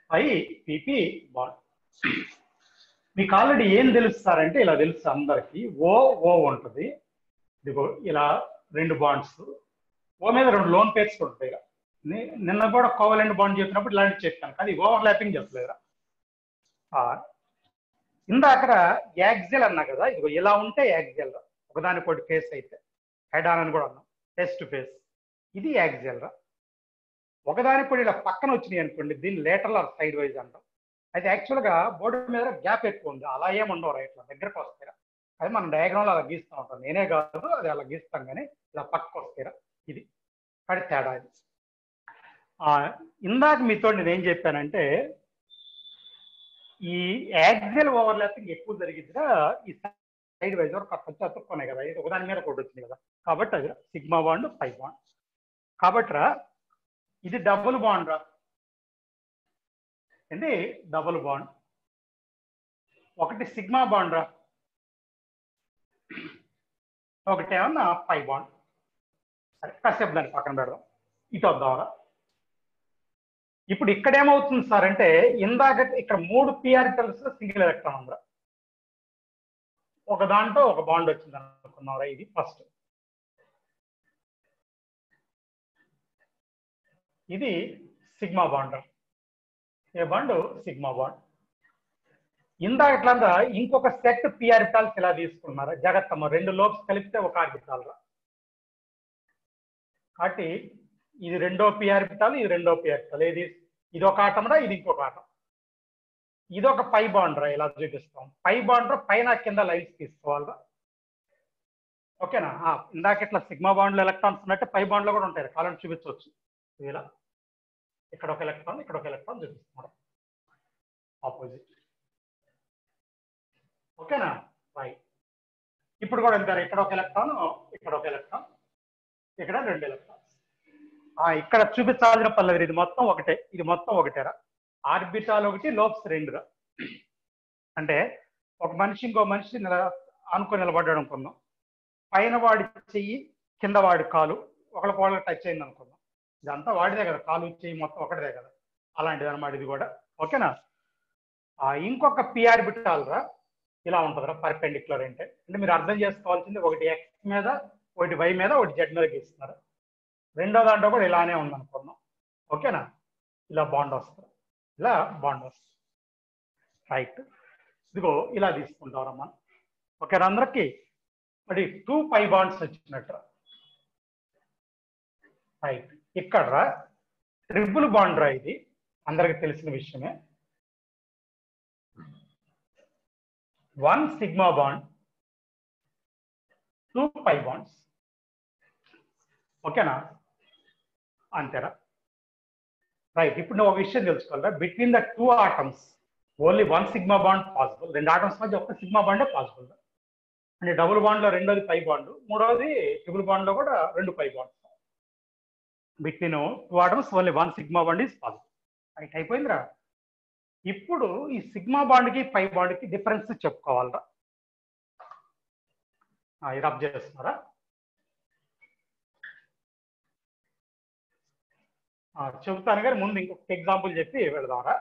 పై పీపీ బాండ్ మీకు ఆల్రెడీ ఏం తెలుస్తారంటే ఇలా తెలుసు అందరికి. ఓ ఓ ఉంటుంది, ఇదిగో ఇలా 2 బాండ్స్. ఓ మీద 2 లోన్ పేర్స్ ఉంటాయి. నిన్న కూడా కోవలెంట్ బాండ్ చెప్పినప్పుడు ఇలాంటి చెప్పాను, కానీ ఓవర్లాపింగ్ చెప్పలేదురా. ఇందాక యాక్సిల్ అన్నా కదా, ఇదిగో ఇలా ఉంటే యాక్సిల్ రా, ఒకదానికోటి ఫేస్ అయితే. హెడ్ ఆన్ అని కూడా అన్నాం, ఫేస్ టు ఫేస్. ఇది యాక్సిల్ రా. ఒకదానికోటి ఇలా పక్కన వచ్చినాయి అనుకోండి, దీన్ని లేటరల్ ఆర్ సైడ్ వైజ్ అంటాం. అయితే యాక్చువల్గా బోర్డు మీద గ్యాప్ ఎక్కువ ఉంది, అలా ఏముండవు రా, ఇట్లా దగ్గరకు వస్తాయిరా. అది మనం డయాగ్రామ్లో అలా గీస్తూ ఉంటాం, నేనే కాదు అది అలా గీస్తాం, కానీ ఇలా పక్కకు వస్తాయిరా. ఇది కానీ తేడా. ఇది ఇందాక మీతో నేను ఏం చెప్పానంటే, ఈ యాక్సిల్ ఓవర్లాపింగ్ ఎక్కువ జరిగిద్దిరా ఈ సైడ్ వైజ్ వరకు కొంచెం అతుక్కున్నాయి కదా, ఇది ఒకదాని మీద ఒకటి వచ్చింది కదా. కాబట్టి అది సిగ్మా బాండ్ పై బాండ్. కాబట్టి రా ఇది డబుల్ బాండ్ రా, ఏంటి డబుల్ బాండ్. ఒకటి సిగ్మా బాండ్ రా, ఒకటేమన్నా పై బాండ్. సరే, కాసేపు దాన్ని పక్కన పెడదాం, ఇటు వద్దాంరా. ఇప్పుడు ఇక్కడ ఏమవుతుంది సార్ అంటే, ఇందాక ఇక్కడ 3 p ఆర్బిటాల్స్ సింగిల్ ఎలక్ట్రాన్ ఉందా, ఒక దాంట్లో ఒక బాండ్ వచ్చింది అనుకున్నారా. ఇది ఫస్ట్, ఇది సిగ్మా బాండ్. ఏ బాండ్, సిగ్మా బాండ్. ఇందాకట్లంతా ఇంకొక సెట్ p ఆర్బిటాల్స్ ఇలా తీసుకున్నారా. జాగ్రత్తమ్మ, 2 లోబ్స్ కలిపితే ఒక ఆర్బిటాల్ రా. కాబట్టి ఇది 2వ p ఆర్బిటాల్, ఇది 2వ p ఆర్బిటాల్. ఇది ఒక ఆటం రా, ఇది ఇంకొక ఆటం. ఇది ఒక పై బాండ్ రా, ఇలా చూపిస్తాం. పై బాండ్ రా, పైన కింద లైన్స్ తీసుకోవాలిరా. ఓకేనా, ఇందాక ఇట్లా సిగ్మా బాండ్లో ఎలక్ట్రాన్స్ ఉన్నట్టు పై బాండ్లో కూడా ఉంటాయి, కాలం చూపించవచ్చు. ఇలా ఇక్కడ ఒక ఎలక్ట్రాన్, ఇక్కడ ఒక ఎలక్ట్రాన్ చూపిస్తున్నారు ఆపోజిట్. ఓకేనా, రైట్. ఇప్పుడు కూడా వెళ్తారు, ఇక్కడ ఒక ఎలక్ట్రాన్, ఇక్కడ ఒక ఎలక్ట్రాన్, ఇక్కడ 2 ఎలక్ట్రాన్స్. ఇక్కడ చూపించాల్సిన పర్లేదు, ఇది మొత్తం ఒకటే, ఇది మొత్తం ఒకటేరా. ఆర్బిటాల్ ఒకటి, లోబ్స్ 2 రా. అంటే ఒక మనిషి ఇంకో మనిషి అనుకుని నిలబడ్డాడు అనుకుందాం. పైన వాడి చెయ్యి, కింద వాడి కాలు ఒకళ్ళకి టచ్ అయింది అనుకుందాం. ఇదంతా వాడిదే కదా, కాలు చెయ్యి మొత్తం ఒకటిదే కదా. అలాంటిది అనమాట ఇది కూడా. ఓకేనా, ఇంకొక p ఆర్బిటాల్ రా ఇలా ఉంటుందిరా, పర్పెండిక్యులర్. అంటే మీరు అర్థం చేసుకోవాల్సింది, ఒకటి x మీద, ఒకటి y మీద, ఒకటి z మీద గీస్తున్నారు. రెండో దాంట్లో కూడా ఇలానే ఉందనుకున్నాం. ఓకేనా, ఇలా బాండ్ వస్తుంది, ఇలా బాండ్ వస్తుంది. రైట్, ఇదిగో ఇలా తీసుకుంటాం మనం. ఓకేనా, అందరికి మరి 2 పై బాండ్స్ వచ్చినట్టు. రైట్, ఇక్కడ ట్రిపుల్ బాండ్ రా, ఇది అందరికి తెలిసిన విషయమే. 1 సిగ్మా బాండ్, 2 పై బాండ్స్. ఓకేనా, అంతేరా. రైట్, ఇప్పుడు నువ్వు ఒక విషయం తెలుసుకోవాలా, between the 2 atoms only 1 sigma bond possible. 2 atoms మధ్య ఒక సిగ్మా బాండే పాసిబుల్. అంటే డబుల్ బాండ్లో రెండోది పై బాండ్, మూడోది ట్రిపుల్ బాండ్లో కూడా 2 pi bonds. Between 2 atoms only 1 sigma bond is possible. Right, అయిపోయిందిరా. ఇప్పుడు ఈ సిగ్మా బాండ్కి పై బాండ్కి డిఫరెన్స్ చెప్పుకోవాలరా. ఇది రబ్ చేస్తున్నారా? చెబుతాను కానీ ముందు ఇంకొక ఎగ్జాంపుల్ చెప్పి వెళదామరా.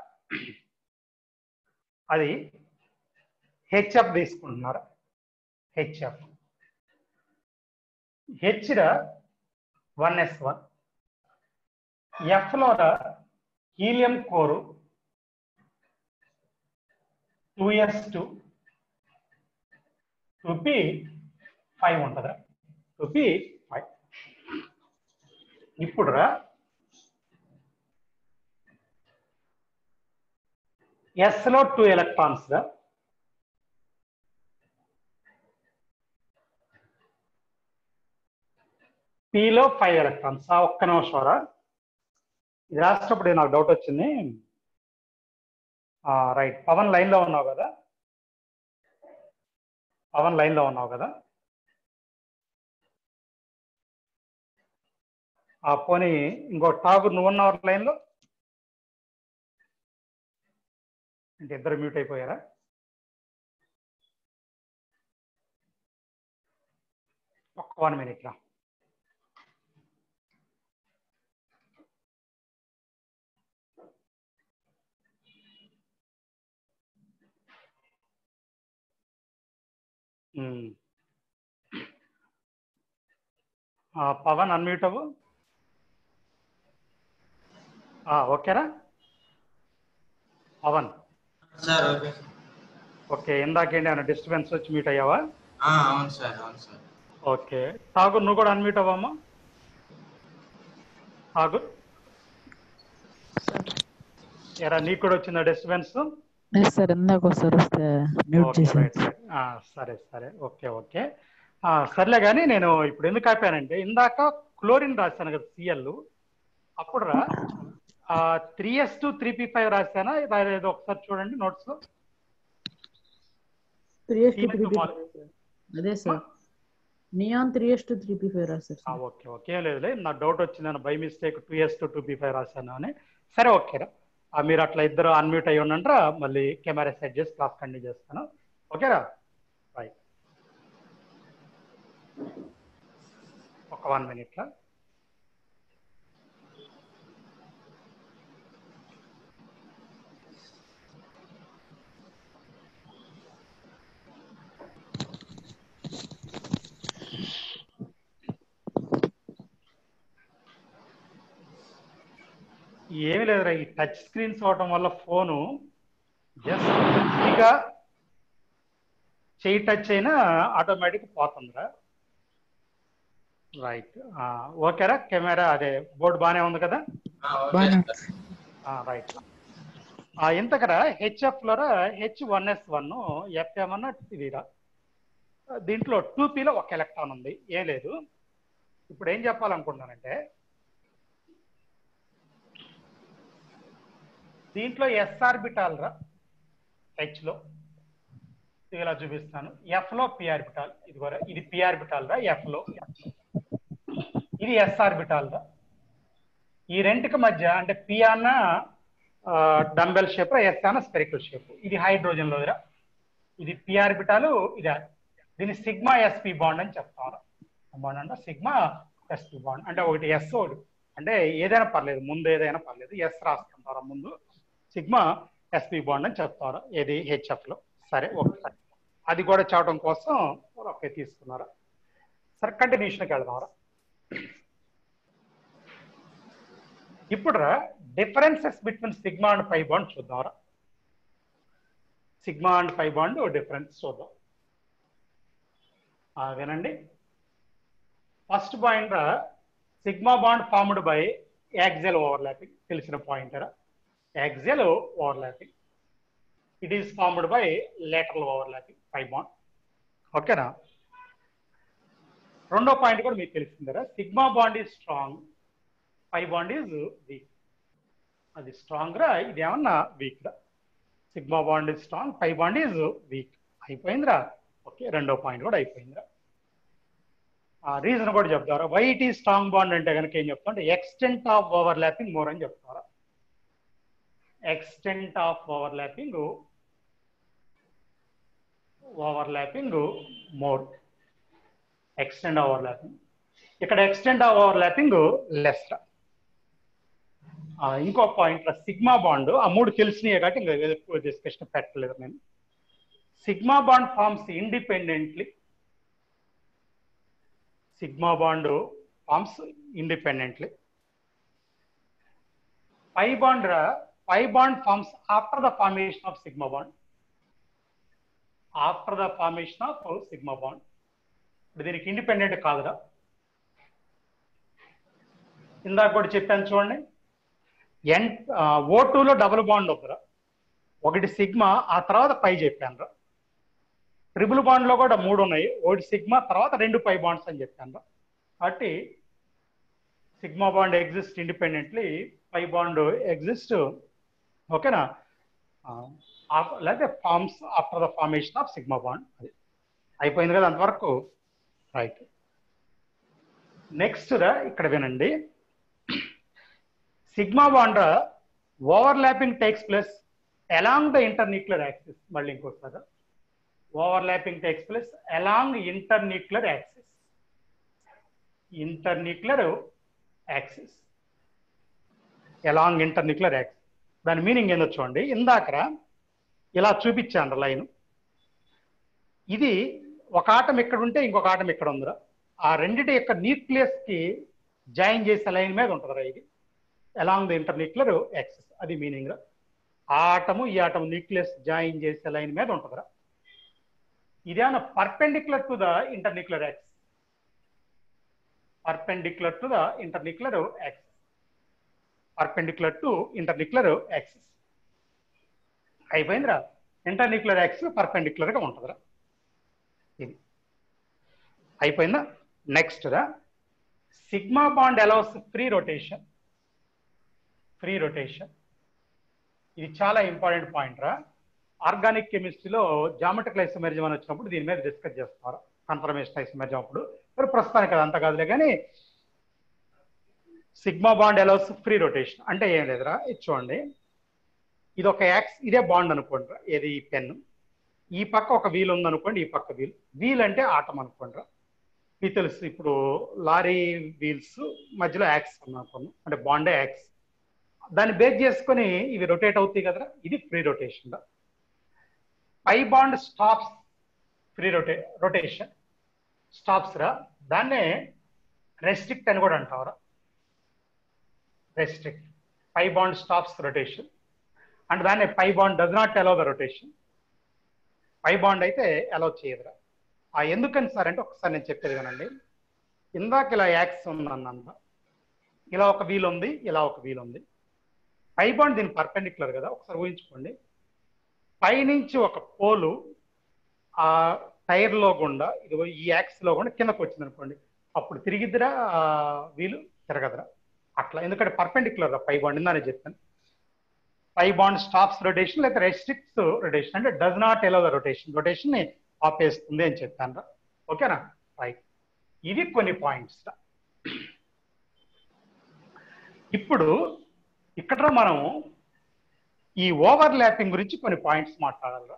అది హెచ్ఎఫ్ తీసుకుంటున్నారా. హెచ్ఎఫ్ హెచ్డ 1s1 ఎఫ్లో హీలియం కోరు 2s2 2p5 ఉంటుందా. 2p5. ఇప్పుడు ఎస్లో 2 ఎలక్ట్రాన్స్ పిలో 5 ఎలక్ట్రాన్స్. ఒక్క నిమిషం రా, ఇది రాసేటప్పుడు నాకు డౌట్ వచ్చింది. రైట్, పవన్ లైన్లో ఉన్నావు కదా? పవన్ లైన్లో ఉన్నావు కదా? పోనీ ఇంకో ఠాగూర్ నువ్వు ఉన్నావు లైన్లో? అంటే ఇద్దరు మ్యూట్ అయిపోయారా? ఒక్క 1 minute రా. పవన్ అన్మ్యూట్ అవ్వు. ఓకేరా పవన్? సార్ ఓకే, ఇందాకేంటి ఏమైనా డిస్టర్బెన్స్ వచ్చి మ్యూట్ అయ్యావా? అవును సార్. ఓకే, ఠాగూర్ నువ్వు కూడా అన్మ్యూట్ అవ్వమ్మా. ఠాగూర్ ఎరా, నీకు కూడా వచ్చిందా డిస్టర్బెన్స్? సార్ ఇందాక ఒకసారి వస్తే మ్యూట్ చేశాను. సరే సరే, ఓకే ఓకే, సర్లే కానీ నేను ఇప్పుడు ఎందుకు ఆపానంటే ఇందాక క్లోరిన్ రాశాను కదా సిఎల్, అప్పుడు రా 3s2 3p5 రాశానా ఏదో ఒకసారి చూడండి నోట్స్ లో. 3s2 3p5 అదే సార్, నియాన్ 3s2 3p5 రాశారు. ఓకే ఓకే, లేదులే, నాకు డౌట్ వచ్చిందని బై మిస్టేక్ 2s2 2p5 రాశాను అని. సరే ఓకేరా, మీరు అట్లా ఇద్దరు అన్మ్యూట్ అయ్యి ఉండండిరా, మళ్ళీ కెమెరా సెట్ చేసి క్లాస్ కంటిన్యూ చేస్తాను. ఓకేరా, రైట్. ఒక 1 minute రా. ఏమి లేదురా, ఈ టచ్ స్క్రీన్స్ అవటం వల్ల ఫోను జస్ట్ ఈజీగా చేయి టచ్ అయినా ఆటోమేటిక్ పోతుందిరా. రైట్, ఓకేరా, కెమెరా అదే బోర్డు బాగానే ఉంది కదా? రైట్. ఇంతకరా హెచ్ఎఫ్లో H1s1 ఎఫ్ ఏమన్నా ఇదిరా, దీంట్లో 2pలో ఒక ఎలక్ట్రాన్ ఉంది, ఏం లేదు. ఇప్పుడు ఏం చెప్పాలనుకుంటున్నానంటే దీంట్లో ఎస్ ఆర్బిటాల్ రా, హెచ్లో ఇలా చూపిస్తాను. ఎఫ్లో పి ఆర్బిటాల్, ఇది పి ఆర్బిటాల్ రా ఎఫ్లో, ఇది ఎస్ ఆర్బిటాల్ రా. ఈ రెండుకి మధ్య అంటే పి అన్న డంబెల్ షేప్, ఎస్ అన్న స్పెరికల్ షేప్. ఇది హైడ్రోజన్ లో రా, ఇది పి ఆర్బిటాల్, ఇది దీన్ని సిగ్మా ఎస్పి బాండ్ అని చెప్తారు. బాండ్ అంటే సిగ్మా ఎస్పి బాండ్ అంటే ఒకటి ఎస్ ఒకటి, అంటే ఏదైనా పర్లేదు, ముందు ఏదైనా పర్లేదు, ఎస్ రాసుకుంటారా ముందు, సిగ్మా ఎస్పి బాండ్ అని చెప్తారు. ఏది హెచ్ఎఫ్ లో. సరే ఒకసారి అది కూడా చెప్పడం కోసం ఓకే తీసుకున్నారా. సరే కంటిన్యూషన్కి వెళ్దాంరా. ఇప్పుడు differences between sigma and pi bond చూద్దాంరా. Sigma and pi bond difference చూద్దాం. వినండి, first point sigma bond formed by axial overlapping, తెలిసిన పాయింట్ రా, axial overlapping. It is formed by lateral overlapping pi bond. ఓకేనా? రెండో పాయింట్ కూడా మీకు తెలిసిందరా, sigma bond is strong, pi bond is weak. అది స్ట్రాంగ్ రా, ఇది ఏమన్నా వీక్ రా. Sigma bond is strong, pi bond is weak. అయిపోయిందిరా. ఓకే, రెండో పాయింట్ కూడా అయిపోయిందిరా. రీజన్ కూడా చెప్తారా, why it is strong bond అంటే కనుక ఏం చెప్తా అంటే ఎక్స్టెంట్ ఆఫ్ ఓవర్లాపింగ్ మోర్ అని చెప్తారా. extent of overlapping more. Extent of overlapping. ఇక్కడ extent of overlapping less. ఇంకో పాయింట్ సిగ్మా బాండ్ ఆ మూడు తెలిసినాయి కాబట్టి ఇంకా ఎక్కువ డిస్కషన్ పెట్టలేదు నేను. Sigma bond forms independently. Sigma bond forms independently. Pi bond forms after the formation of sigma bond. After the formation of sigma bond. ఇప్పుడు దీనికి ఇండిపెండెంట్ కాదురా. ఇందాక కూడా చెప్పాను చూడండి, O2లో డబుల్ బాండ్ వద్దురా, ఒకటి సిగ్మా ఆ తర్వాత పై చెప్పాను రా. ట్రిపుల్ బాండ్ లో కూడా మూడు ఉన్నాయి, ఒకటి సిగ్మా తర్వాత రెండు పై బాండ్స్ అని చెప్పాను రా. కాబట్టి sigma bond exist independently, pi bond exist, ఓకేనా, లేకపోతే forms after the formation of sigma bond. అది అయిపోయింది కదా అంతవరకు, రైట్. నెక్స్ట్ రా ఇక్కడ వినండి, sigma bond overlapping takes place along the internuclear axis. మళ్ళీ ఇంకోసారి, overlapping takes place along internuclear axis. Internuclear axis, along internuclear axis. దాని మీనింగ్ ఏందో చూడండి. ఇందాక ఇలా చూపించాను లైన్, ఇది ఒక ఆటం ఇక్కడ ఉంటే ఇంకొక ఆటం ఇక్కడ ఉందిరా, ఆ రెండిటి యొక్క న్యూక్లియస్ కి జాయిన్ చేసే లైన్ మీద ఉంటుందిరా ఇది అలాంగ్ ద ఇంటర్న్యూక్లియర్ యాక్సిస్. అది మీనింగ్ రా. ఆ ఆటము ఈ ఆటము న్యూక్లియస్ జాయిన్ చేసే లైన్ మీద ఉంటుందిరా. ఇదేమన్నా perpendicular to the internuclear axis. Perpendicular to the internuclear axis. Perpendicular to internuclear axis. అయిపోయిందిరా. ఇంటర్న్యూక్లియర్ యాక్సిస్ పర్పెండిక్యులర్ గా ఉంటుందిరా. ఇది అయిపోయిందా. నెక్స్ట్ రా, sigma bond allows free rotation. Free rotation ఇది చాలా ఇంపార్టెంట్ పాయింట్ రా. ఆర్గానిక్ కెమిస్ట్రీలో జామెట్రికల్ ఐసోమెరిజం అని వచ్చినప్పుడు దీని మీద డిస్కస్ చేస్తున్నారు, కన్ఫర్మేషన్ ఐసోమెరిజం అప్పుడు. మరి ప్రస్తుతానికి అది అంత కాదులే కానీ, sigma bond allows free rotation అంటే ఏం లేదురా. ఇది చూడండి, ఇది ఒక యాక్స్, ఇదే బాండ్ అనుకోండి రా, ఏది పెన్. ఈ పక్క ఒక వీల్ ఉందనుకోండి, ఈ పక్క వీల్ అంటే ఆటం అనుకోండి రా. ఇది తెలుసు, ఇప్పుడు లారీ వీల్స్ మధ్యలో యాక్స్ అనుకోండి, అంటే బాండే యాక్స్. దాన్ని బేస్ చేసుకొని ఇవి రొటేట్ అవుతాయి కదరా, ఇది ఫ్రీ రొటేషన్ రా. Pi bond stops free rotation, stops రా. దాన్నే రెస్ట్రిక్ట్ అని కూడా అంటావరా. Restrict, pi bond stops rotation. అంటే దాన్ని pi bond does not allow the rotation. Pi bond అయితే అలౌ చేయదురా. ఎందుకని సార్ అంటే ఒకసారి నేను చెప్పేది కానండి. ఇందాక ఇలా యాక్స్ ఉందన్న, ఇలా ఒక వీల్ ఉంది, ఇలా ఒక వీల్ ఉంది. పై బాండ్ దీని పర్పెండిక్యులర్ కదా. ఒకసారి ఊహించుకోండి, పైనుంచి ఒక పోలు ఆ టైర్ లో గుండా, ఇది ఈ యాక్స్ లో గుండా కిందకు వచ్చింది అనుకోండి, అప్పుడు తిరిగిద్దిరా వీలు, తిరగదురా. అట్లా, ఎందుకంటే పర్పెండిక్యులర్ పై బాండ్. ఇందానే చెప్పాను, పై బాండ్ స్టాప్స్ రొటేషన్ లేదా రెస్ట్రిక్ట్స్ రొటేషన్, అంటే does not allow the rotation, rotation ని ఆపేస్తుంది అని చెప్పాను రా. ఓకేనా, రైట్. ఇవి కొన్ని పాయింట్స్ రా. ఇప్పుడు ఇక్కడ మనం ఈ ఓవర్ ల్యాపింగ్ గురించి కొన్ని పాయింట్స్ మాట్లాడాలి.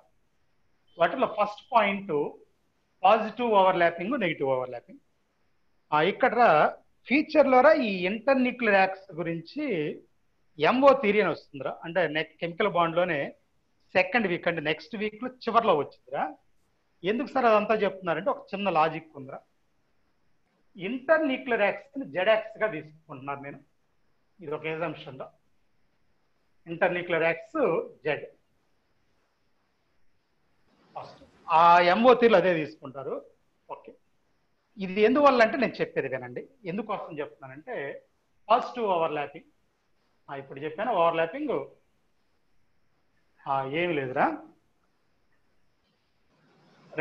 వాటిలో first point positive over lapping, negative over lapping. ఇక్కడ ఫ్యూచర్లో ఈ ఇంటర్న్యూక్లియర్ యాక్సిస్ గురించి ఎంఓ థియరీ అని వస్తుందిరా. అంటే కెమికల్ బాండ్లోనే సెకండ్ వీక్ అంటే నెక్స్ట్ వీక్లో చివరిలో వచ్చిందిరా. ఎందుకు సార్ అదంతా చెప్తున్నారంటే ఒక చిన్న లాజిక్ ఉందిరా. ఇంటర్న్యూక్లియర్ యాక్సిస్ని జెడ్ యాక్సిస్ గా తీసుకుంటున్నారు నేను, ఇది ఒక ఎగ్జాంప్షన్ రా. ఇంటర్న్యూక్లియర్ యాక్సిస్ జెడ్, ఆ ఎంఓ థియరీలో అదే తీసుకుంటారు. ఓకే, ఇది ఎందువల్ల అంటే నేను చెప్పేది వినండి. ఎందుకోసం చెప్తున్నానంటే పాజిటివ్ ఓవర్ ల్యాపింగ్. ఇప్పుడు చెప్పాను ఓవర్ ల్యాపింగ్ ఏమి లేదురా.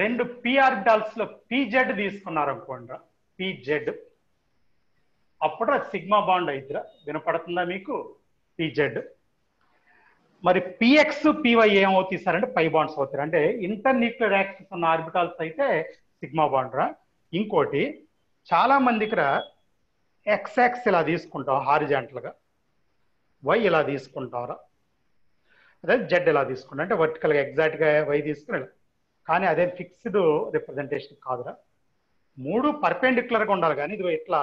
రెండు పి ఆర్బిటాల్స్ లో పిజెడ్ తీసుకున్నారు అనుకోండి, పిజెడ్, అప్పుడు సిగ్మా బాండ్ అయిద్దిరా. వినపడుతుందా మీకు? పిజెడ్. మరి పిఎక్స్ పివై ఏమవుతాయి సార్ అంటే పై బాండ్స్ అవుతారు. అంటే ఇంటర్న్యూక్లియర్ యాక్సిస్ ఉన్న ఆర్బిటాల్స్ అయితే సిగ్మా బాండ్ రా. ఇంకోటి చాలా మందికి రా, ఎక్స్ యాక్స్ ఇలా తీసుకుంటాం హారిజాంటల్ గా, వై ఇలా తీసుకుంటాం రా. అదే జెడ్ ఇలా తీసుకుంటా అంటే వర్టికల్గా ఎగ్జాక్ట్గా వై తీసుకుని కానీ అదే ఫిక్స్డ్ రిప్రజెంటేషన్ కాదురా. 3 పర్పెండిక్యులర్గా ఉండాలి కానీ ఇది ఇట్లా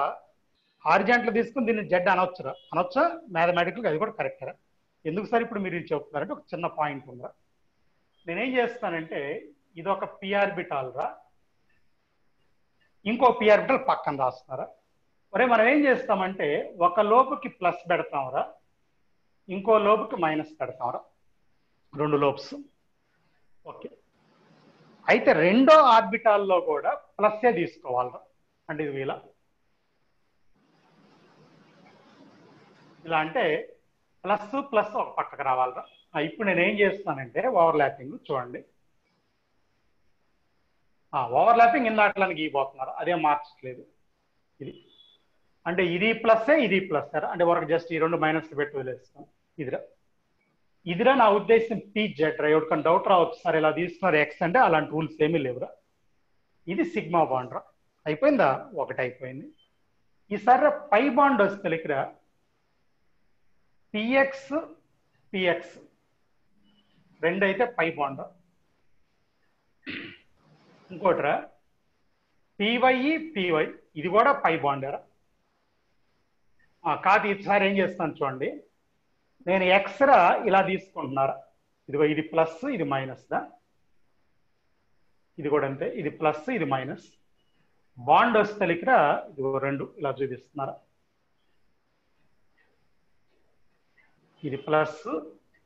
హారిజాంటల్ తీసుకుని దీన్ని జెడ్ అనొచ్చా మ్యాథమెటికల్గా అది కూడా కరెక్టరా. ఎందుకు సార్ ఇప్పుడు మీరు ఇది చెప్తున్నారంటే ఒక చిన్న పాయింట్ ఉందా. నేనేం చేస్తానంటే ఇది ఒక పిఆర్బిటాల్ రా, ఇంకో పిఆర్బిటాల్ పక్కన రాస్తున్నారా. ఒరే మనం ఏం చేస్తామంటే ఒక లోపుకి ప్లస్ పెడతాంరా, ఇంకో లోపుకి మైనస్ పెడతాంరా, 2 లోప్స్. ఓకే, అయితే రెండో ఆర్బిటాల్లో కూడా ప్లస్సే తీసుకోవాలరా. అంటే ఇది ఇలా ఇలా అంటే ప్లస్ ప్లస్ ఒక పక్కకు రావాలరా. ఇప్పుడు నేను ఏం చేస్తున్నానంటే ఓవర్లాపింగ్ చూడండి. ఓవర్లాపింగ్ ఇందాకలానికి గీయబోతున్నారు, అదే మార్చట్లేదు. ఇది అంటే ఇది ప్లస్సే ఇది ప్లస్ సార్, అంటే వరకు జస్ట్ ఈ 2 మైనస్ పెట్టి వదిలేస్తాం. ఇదిరా నా ఉద్దేశం పీజెడ్ రా. ఎవరికైనా డౌట్ రావచ్చు సార్ ఇలా తీసుకున్నారు ఎక్స్ అంటే, అలాంటి రూల్స్ ఏమీ లేవురా. ఇది సిగ్మా బాండ్ రా. అయిపోయిందా, ఒకటి అయిపోయింది. ఈసారి పై బాండ్ వస్తే ఇక్కడ పిఎక్స్ పిఎక్స్ 2 అయితే పై బాండ్. ఇంకోటిరా పివై పివై ఇది కూడా పై బాండరా. కాదు ఈసారి ఏం చేస్తాను చూడండి, నేను ఎక్స్రా ఇలా తీసుకుంటున్నారా. ఇదిగో ఇది ప్లస్ ఇది మైనస్ దా, ఇది కూడా అంతే, ఇది ప్లస్ ఇది మైనస్. బాండ్ వస్తే ఇక్కడ ఇదిగో 2 ఇలా చూపిస్తున్నారా. ఇది ప్లస్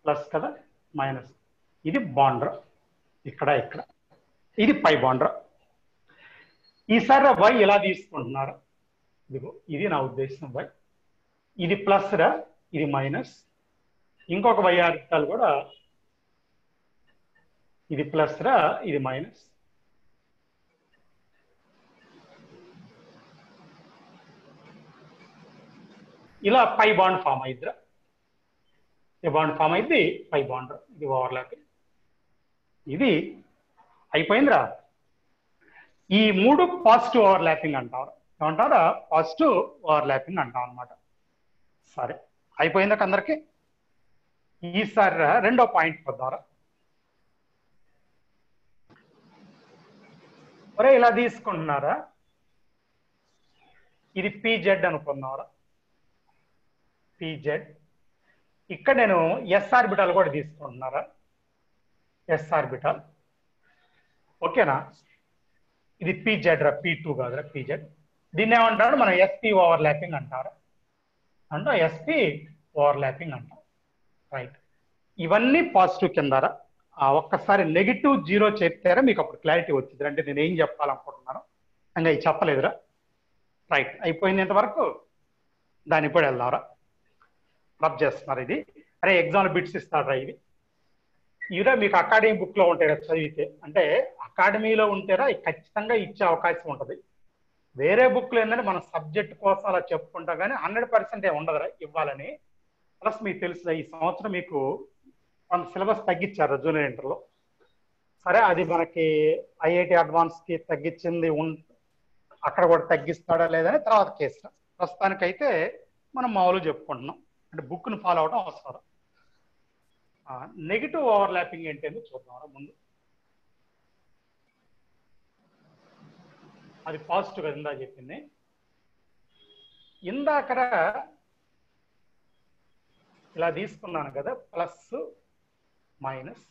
ప్లస్ కదా మైనస్, ఇది బాండ్రా ఇక్కడ ఇక్కడ, ఇది పై బాండ్రా. ఈసారి వై ఇలా తీసుకుంటున్నారా. ఇదిగో ఇది నా ఉద్దేశం వై, ఇది ప్లస్ రా ఇది మైనస్. ఇంకొక వై ఆర్బిటాల్ కూడా ఇది ప్లస్ రా ఇది మైనస్. ఇలా పై బాండ్ ఫామ్ అయిద్దిరా. ఈ బాండ్ ఫామ్ అయింది పై బాండ్, ఇది ఓవర్లాపింగ్. ఇది అయిపోయిందిరా. ఈ 3 పాజిటివ్ ఓవర్లాపింగ్ అంటారు. ఏమంటారా, పాజిటివ్ ఓవర్లాపింగ్ అంటాం అనమాట. సరే అయిపోయిందా అందరికి. ఈసారి రెండో పాయింట్ వద్దారా. ఒరే ఇలా తీసుకుంటున్నారా, ఇది పిజెడ్ అనుకున్నారా. పిజెడ్ ఇక్కడ నేను ఎస్ ఆర్బిటాల్ కూడా తీసుకుంటున్నారా, ఎస్ ఆర్బిటాల్. ఓకేనా, ఇది పిజెడ్ రా, P2 కాదురా పిజెడ్. దీన్ని ఏమంటారు మనం ఎస్పి ఓవర్లాపింగ్ అంటారు, అంటే ఎస్పి ఓవర్లాపింగ్ అంటాం. రైట్, ఇవన్నీ పాజిటివ్ కిందరా. ఒక్కసారి నెగిటివ్ 0 చెప్తారా మీకు అప్పుడు క్లారిటీ వచ్చింది. అంటే నేను ఏం చెప్పాలనుకుంటున్నాను ఇంకా ఇది చెప్పలేదురా. రైట్, అయిపోయింది ఇంతవరకు. దాన్ని ఇప్పుడు వెళ్దాంరా. రబ్ చేస్తున్నారు ఇది. అరే ఎగ్జామ్ బిట్స్ ఇస్తారా ఇవి. ఇవిరా మీకు అకాడమీ బుక్ లో ఉంటాయి చదివితే, అంటే అకాడమీలో ఉంటేరా ఖచ్చితంగా ఇచ్చే అవకాశం ఉంటుంది. వేరే బుక్లో ఏంటంటే మన సబ్జెక్ట్ కోసం అలా చెప్పుకుంటాం కానీ 100% ఉండదురా ఇవ్వాలని. ప్లస్ మీకు తెలుసు ఈ సంవత్సరం మీకు కొంత సిలబస్ తగ్గించారు జూనియర్ ఇంటర్లో. సరే అది మనకి ఐఐటి అడ్వాన్స్కి తగ్గించింది అక్కడ కూడా తగ్గిస్తాడా లేదని తర్వాత కేసు. ప్రస్తుతానికైతే మనం మామూలుగా చెప్పుకుంటున్నాం, అంటే బుక్ను ఫాలో అవడం అవసరం. నెగిటివ్ ఓవర్లాపింగ్ ఏంటంటే చూద్దాం ముందు. అది పాజిటివ్ కదా ఇందా చెప్పింది. ఇందాకడ ఇలా తీసుకున్నాను కదా ప్లస్ మైనస్.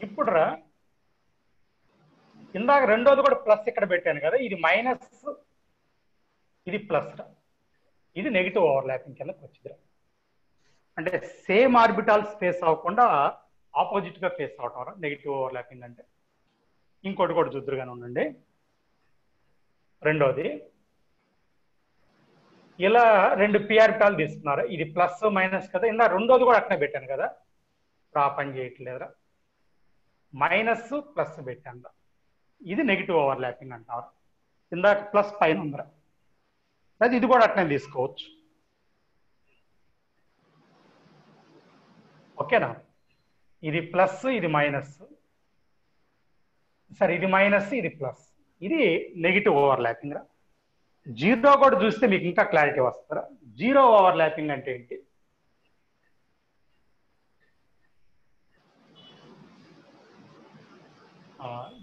ఇప్పుడు రా ఇందాక రెండోది కూడా ప్లస్ ఇక్కడ పెట్టాను కదా, ఇది మైనస్ ఇది ప్లస్ రా, ఇది నెగిటివ్ ఓవర్లాపింగ్ కిందకి వచ్చిందిరా. అంటే సేమ్ ఆర్బిటాల్స్ ఫేస్ అవ్వకుండా ఆపోజిట్ గా ఫేస్ అవటం రా నెగిటివ్ ఓవర్లాపింగ్ అంటే. ఇంకోటి కూడా చూద్దురుగానే ఉండండి. రెండోది ఇలా 2 పిఆర్బిటాలు తీసుకున్నారు, ఇది ప్లస్ మైనస్ కదా. ఇందా రెండోది కూడా అట్నే పెట్టాను కదా, ఇప్పుడు ఆ పని చేయట్లేదురా. మైనస్ ప్లస్ పెట్టాను, ఇది నెగిటివ్ ఓవర్లాపింగ్ అంటారు. ఇందాక ప్లస్ పైన ఉందిరా, అది ఇది కూడా అట్నే తీసుకోవచ్చు. ఓకేనా, ఇది ప్లస్ ఇది మైనస్, సరే ఇది మైనస్ ఇది ప్లస్, ఇది నెగిటివ్ ఓవర్లాపింగ్ రా. 0 కూడా చూస్తే మీకు ఇంకా క్లారిటీ వస్తారా. 0 ఓవర్లాపింగ్ అంటే ఏంటి,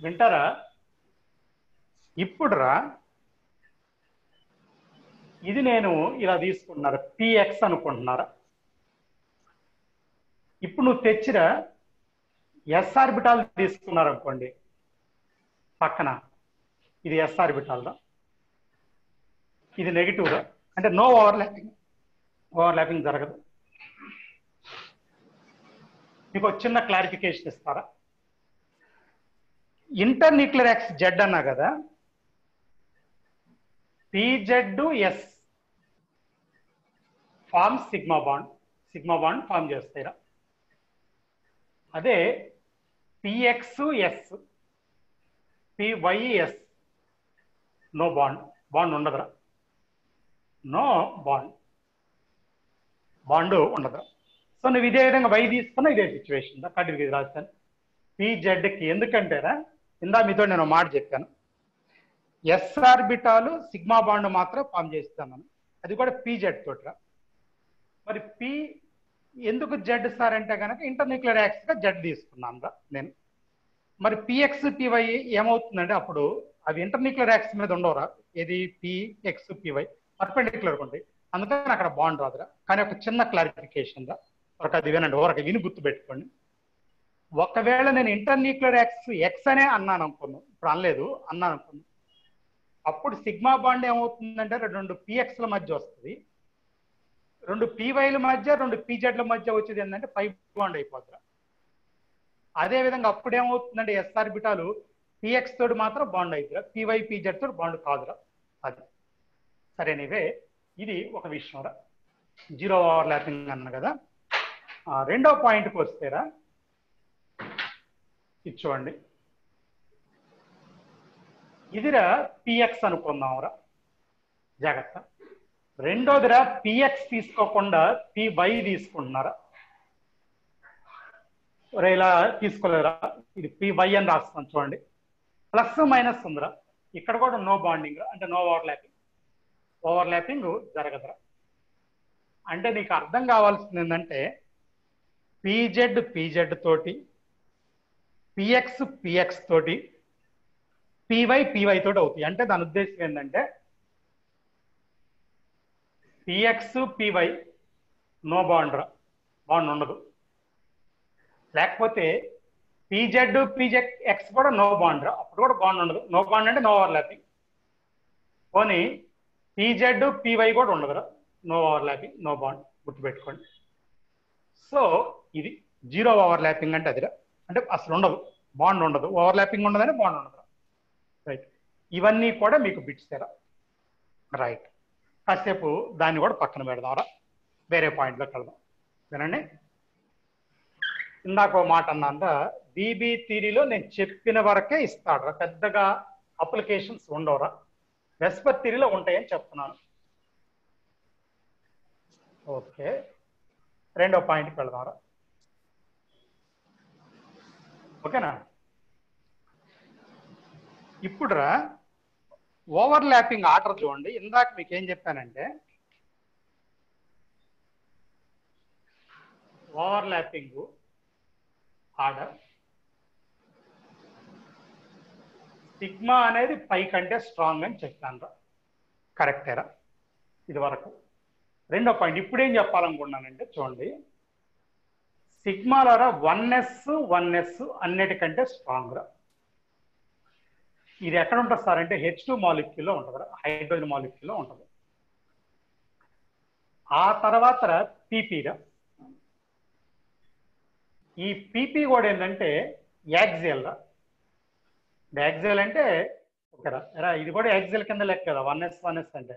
వింటారా? ఇప్పుడు రా, ఇది నేను ఇలా తీసుకుంటున్నారా, పిఎక్స్ అనుకుంటున్నారా? ఇప్పుడు నువ్వు తెచ్చిన ఎస్ ఆర్బిటాల్ తీసుకున్నారు అనుకోండి పక్కన, ఇది ఎస్ ఆర్బిటాల్ రా, ఇది నెగిటివ్ రా, అంటే నో ఓవర్లాపింగ్ జరగదు. మీకు ఒక చిన్న క్లారిఫికేషన్ ఇస్తారా? ఇంటర్న్యూక్లియర్ ఎక్స్ జెడ్ అన్నా కదా, pz s form sigma bond form చేస్తాయిరా. అదే px s py s no bond ఉండదురా, నో బాండ్ ఉండదురా. సో నువ్వు ఇదే విధంగా వై తీసుకున్నా ఇదే సిచ్యువేషన్ కాబట్టి ఇది రాస్తాను పిజెడ్కి. ఎందుకంటేరా ఇందా మీతో నేను మాట చెప్పాను, ఎస్ ఆర్బిటాలు సిగ్మా బాండ్ మాత్రం ఫామ్ చేస్తాను, అది కూడా పిజెడ్ తోటిరా. మరి పి ఎందుకు జెడ్ సార్ అంటే కనుక ఇంటర్న్యూక్లియర్ యాక్స్ గా జెడ్ తీసుకున్నాను రా నేను. మరి పిఎక్స్ పివై ఏమవుతుందంటే అప్పుడు అవి ఇంటర్న్యూక్లియర్ యాక్స్ మీద ఉండవురా, ఏది పిఎక్స్ పివై పర్పెండిక్యులర్ ఉంటాయి, అందుకని అక్కడ బాండ్ రాదురా. కానీ ఒక చిన్న క్లారిఫికేషన్ రా, ఒక అది వినండి, ఒక విని గుర్తు పెట్టుకోండి. ఒకవేళ నేను ఇంటర్న్యూక్లియర్ యాక్స్ ఎక్స్ అనే అన్నాను అనుకున్నాను, ఇప్పుడు అనలేదు, అన్నాను అనుకున్నాను, అప్పుడు సిగ్మా బాండ్ ఏమవుతుందంటే రెండు పిఎక్స్ల మధ్య వస్తుంది, రెండు పివైల మధ్య రెండు పిజెడ్ల మధ్య వచ్చేది ఏంటంటే పై బాండ్ అయిపోతుంది. అదేవిధంగా అప్పుడు ఏమవుతుందంటే ఎస్ ఆర్బిటాలు పిఎక్స్ తోటి మాత్రం బాండ్ అవుతుందిరా, పివై పిజెడ్ తోటి బాండ్ కాదురా. అది సరేనివే, ఇది ఒక విషయం రా, జీరో ఓవర్లాపింగ్ అన్న కదా. రెండో పాయింట్కి వస్తేరా, ఇది చూడండి, ఇదిరా పిఎక్స్ అనుకుందాంరా, జాగ్రత్త. రెండోదిరా పిఎక్స్ తీసుకోకుండా పివై తీసుకుంటున్నారా, ఇలా తీసుకోలేరా, ఇది పివై అని రాస్తున్నాం చూడండి, ప్లస్ మైనస్ ఉందిరా, ఇక్కడ కూడా నో బాండింగ్ అంటే నో ఓవర్లాపింగ్ జరగదురా. అంటే నీకు అర్థం కావాల్సింది ఏంటంటే పిజెడ్ తోటి, పిఎక్స్ తోటి, పివై తోటి అవుతాయి. అంటే దాని ఉద్దేశం ఏంటంటే పిఎక్స్ పివై నో బాండ్ ఉండదు, లేకపోతే పిజెడ్ ఎక్స్ కూడా నో బాండ్ రా, అప్పుడు కూడా బాండ్ ఉండదు. నో బాండ్ అంటే నో ఓవర్లాపింగ్. పోనీ పిజెడ్ పివై కూడా ఉండదురా, నో ఓవర్లాపింగ్, నో బాండ్, గుర్తుపెట్టుకోండి. సో ఇది జీరో ఓవర్లాపింగ్ అంటే అదిరా, అంటే అసలు ఉండదు, బాండ్ ఉండదు, ఓవర్లాపింగ్ ఉండదని బాండ్ ఉండదు. రైట్, ఇవన్నీ కూడా మీకు బిట్స్ తెరా. రైట్, కాసేపు దాన్ని కూడా పక్కన పెడదాంరా, వేరే పాయింట్లోకి వెళ్దాం. వినండి, ఇందాక ఒక మాట అన్నాక బీబీ థియరీలో నేను చెప్పిన వరకే ఇస్తాడురా, పెద్దగా అప్లికేషన్స్ ఉండవురా. వెస్పర్ థియరీలో ఉంటాయని చెప్తున్నాను. ఓకే, రెండో పాయింట్కి వెళ్దాంరా. ఓకేనా? ఇప్పుడు రా ఓవర్లాపింగ్ ఆర్డర్ చూడండి. ఇందాక మీకు ఏం చెప్పానంటే ఓవర్లాపింగ్ ఆర్డర్ సిగ్మా అనేది పై కంటే స్ట్రాంగ్ అని చెప్పాను రా, కరెక్టేరా ఇది వరకు. రెండో పాయింట్ ఇప్పుడు ఏం చెప్పాలనుకున్నానంటే చూడండి, సిగ్మాలో 1s అన్నిటికంటే స్ట్రాంగ్ రా. ఇది ఎక్కడ ఉంటుంది సార్ అంటే H2 మాలిక్యూల్లో ఉంటుంది, హైడ్రోజన్ మాలిక్యూల్లో ఉంటుంది. ఆ తర్వాత పీపీరా, ఈ పీపీ కూడా ఏంటంటే యాక్సియల్ రా. యాక్సియల్ అంటే ఓకేరా, ఇది కూడా యాక్సియల్ కింద లెక్క కదా, 1s అంటే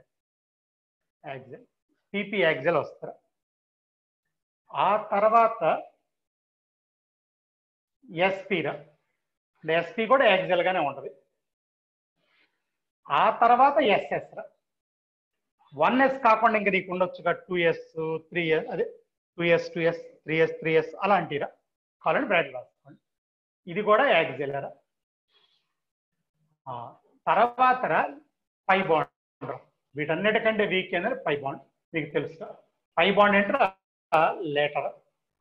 యాక్సియల్, పీపీ యాక్సియల్ వస్తారా. ఆ తర్వాత ఎస్పీరా, ఎస్పీ కూడా యాక్సియల్ గానే ఉంటుంది. ఆ తర్వాత ఎస్ఎస్ రా, 1s కాకుండా ఇంకా నీకు ఉండొచ్చుగా 2s 3s, అదే 2s 3s అలాంటిరా, కావాలంటే బ్రాకెట్ రాసుకోండి. ఇది కూడా యాక్సియల్ రా. తర్వాత పై బాండ్, వీటన్నిటికంటే వీక్ అనేది పై బాండ్, మీకు తెలుసు. పై బాండ్ ఏంటో లేటర్,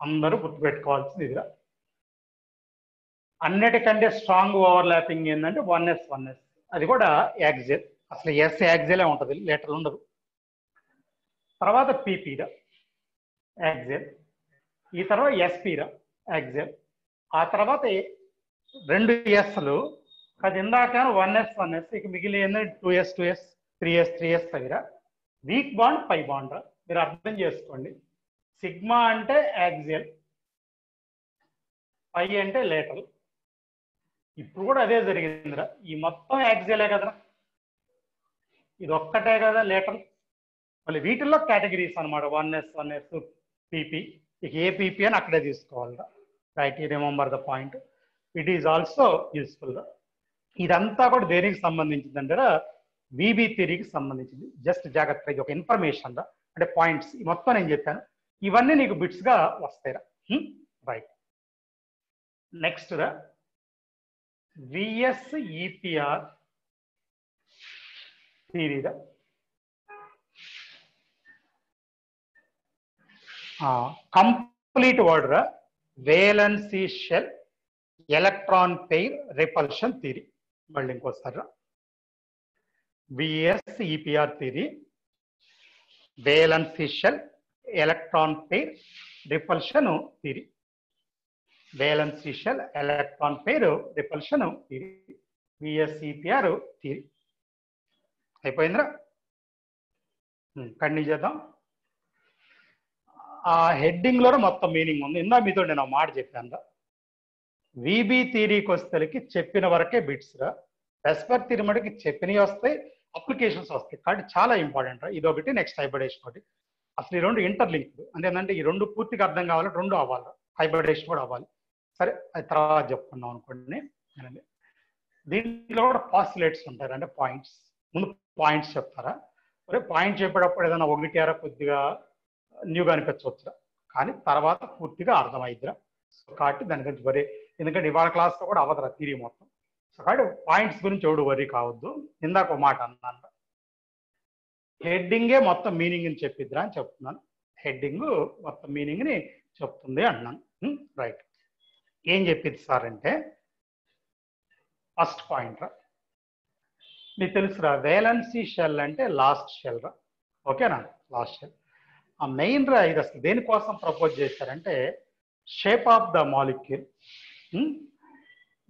అందరూ గుర్తుపెట్టుకోవాల్సింది ఇదిరా. అన్నిటికంటే స్ట్రాంగ్ ఓవర్లాపింగ్ ఏంటంటే 1s 1s, అది కూడా యాక్సిల్. అసలు ఎస్ యాక్సిలే ఉంటుంది, లేటర్ ఉండదు. తర్వాత పీపీరా యాక్సిల్, ఈ తర్వాత ఎస్పీరా యాక్సిల్, ఆ తర్వాత 2 ఎస్లు. అది ఇందాక 1s 1s, ఇక మిగిలిన 2s 2s 3s 3s దగ్గర వీక్ బాండ్ పై బాండ్. మీరు అర్థం చేసుకోండి, సిగ్మా అంటే యాక్సిల్, పై అంటే లేటర్. ఇప్పుడు కూడా అదే జరిగిందిరా, ఈ మొత్తం యాక్సిలే కదరా, ఇది ఒక్కటే కదా లేటర్. మళ్ళీ వీటిల్లో కేటగిరీస్ అనమాట, 1s 1s పీపీ. ఇక ఏ పీపీ అని అక్కడే తీసుకోవాలిరా. Right, you remember the point. It is also useful. ఇదంతా కూడా దేనికి సంబంధించిందంటే విబి థియరీకి సంబంధించింది. జస్ట్ జాగ్రత్తగా ఇది ఒక ఇన్ఫర్మేషన్ రా, అంటే పాయింట్స్ మొత్తం నేను చెప్పాను, ఇవన్నీ నీకు బిట్స్ గా వస్తాయిరా. రైట్, నెక్స్ట్ రా విఎస్ఈపిఆర్ థియరీరా. కంప్లీట్ వర్డ్ రా, valency shell electron pair repulsion theory. మళ్ళీ ఇంకోసారి రా, VSEPR theory, valency shell electron pair repulsion theory. Valency shell electron pair repulsion theory, VSEPR theory. అయిపోయిందిరా, కంటిన్యూ చేద్దాం. ఆ హెడ్డింగ్ లో మొత్తం మీనింగ్ ఉంది. ఇందా మీతో నేను ఒక మాట చెప్పాను, విబి థియరీకి వస్తేకి చెప్పిన వరకే బిట్స్ రా. రెస్పెక్ట్ థియరీ మటుకి చెప్పినవి వస్తాయి, అప్లికేషన్స్ వస్తాయి. కాబట్టి చాలా ఇంపార్టెంట్ రా. ఇదొకటి, నెక్స్ట్ హైబ్రిడేషన్ ఒకటి. అసలు ఈ రెండు ఇంటర్లింక్డ్, అంటే ఏంటంటే ఈ రెండు పూర్తిగా అర్థం కావాలంటే రెండు అవ్వాలి, హైబ్రిడేషన్ కూడా అవ్వాలి. సరే, అది తర్వాత చెప్పుకున్నాం అనుకోండి. దీంట్లో కూడా పాస్యులేట్స్ ఉంటారు, అంటే పాయింట్స్. ముందు పాయింట్స్ చెప్తారా, మరి పాయింట్ చెప్పేటప్పుడు ఏదైనా ఒకటి అర కొద్దిగా న్యూగా అనిపించవచ్చురా, కానీ తర్వాత పూర్తిగా అర్థమైద్దిరా. సో కాబట్టి దాని గురించి వరి, ఎందుకంటే ఇవాళ క్లాస్లో కూడా అవ్వదురా థియరీ మొత్తం. సో కాబట్టి పాయింట్స్ గురించి ఎవడు వరి కావద్దు. ఇందాక ఒక మాట అన్నాను, హెడ్డింగే మొత్తం మీనింగ్ ని చెప్పిద్దిరా అని చెప్తున్నాను. హెడ్డింగ్ మొత్తం మీనింగ్ ని చెప్తుంది అంటున్నాను. రైట్, ఏం చెప్పింది సార్ అంటే ఫస్ట్ పాయింట్ రా, మీకు తెలుసురా, వేలెన్సీ షెల్ అంటే లాస్ట్ షెల్ రా. ఓకేనా, లాస్ట్ షెల్. ఆ మెయిన్ రా, ఇది అసలు దేనికోసం ప్రపోజ్ చేశారంటే షేప్ ఆఫ్ ద మాలిక్యూల్.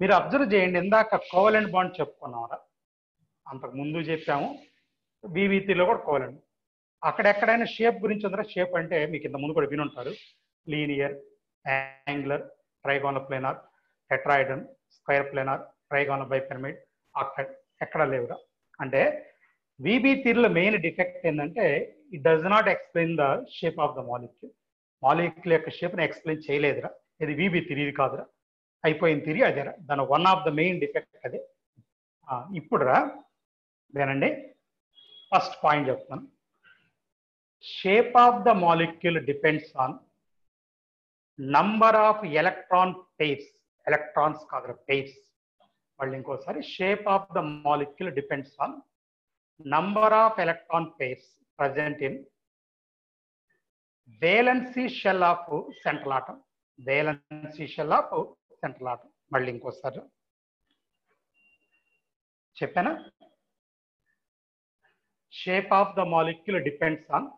మీరు అబ్జర్వ్ చేయండి, ఇందాక కోవలెంట్ బాండ్ చెప్పుకున్నారా, అంతకు ముందు చెప్పాము. బీవీటీలో కూడా కోవలెంట్. అక్కడెక్కడైనా షేప్ గురించి ఉందరా. షేప్ అంటే మీకు ఇంత ముందు కూడా వినుంటారు, linear, angular, trigonal planar, tetrahedron, square planar, trigonal bipyramid, octahedral. ఎక్కడ లేవురా. అంటే విబి థియరీలో మెయిన్ డిఫెక్ట్ ఏంటంటే it does not explain the shape of the molecule. Molecule యొక్క షేప్ని ఎక్స్ప్లెయిన్ చేయలేదురా. ఇది విబి థియరీ కాదురా, అయిపోయిన థియరీ అదేరా. దాని one of the main defect అదే. ఇప్పుడు రా వినండి, ఫస్ట్ పాయింట్ చెప్తాను. Shape of the molecule depends on number of electron pairs. Electrons కాదు, పెయిర్స్. మళ్ళీ ఇంకోసారి, shape of the molecule depends on number of electron pairs present in valency shell of central atom. Valency shell of central atom. మళ్ళీ ఇంకోసారి చెప్పానా, shape of the molecule depends on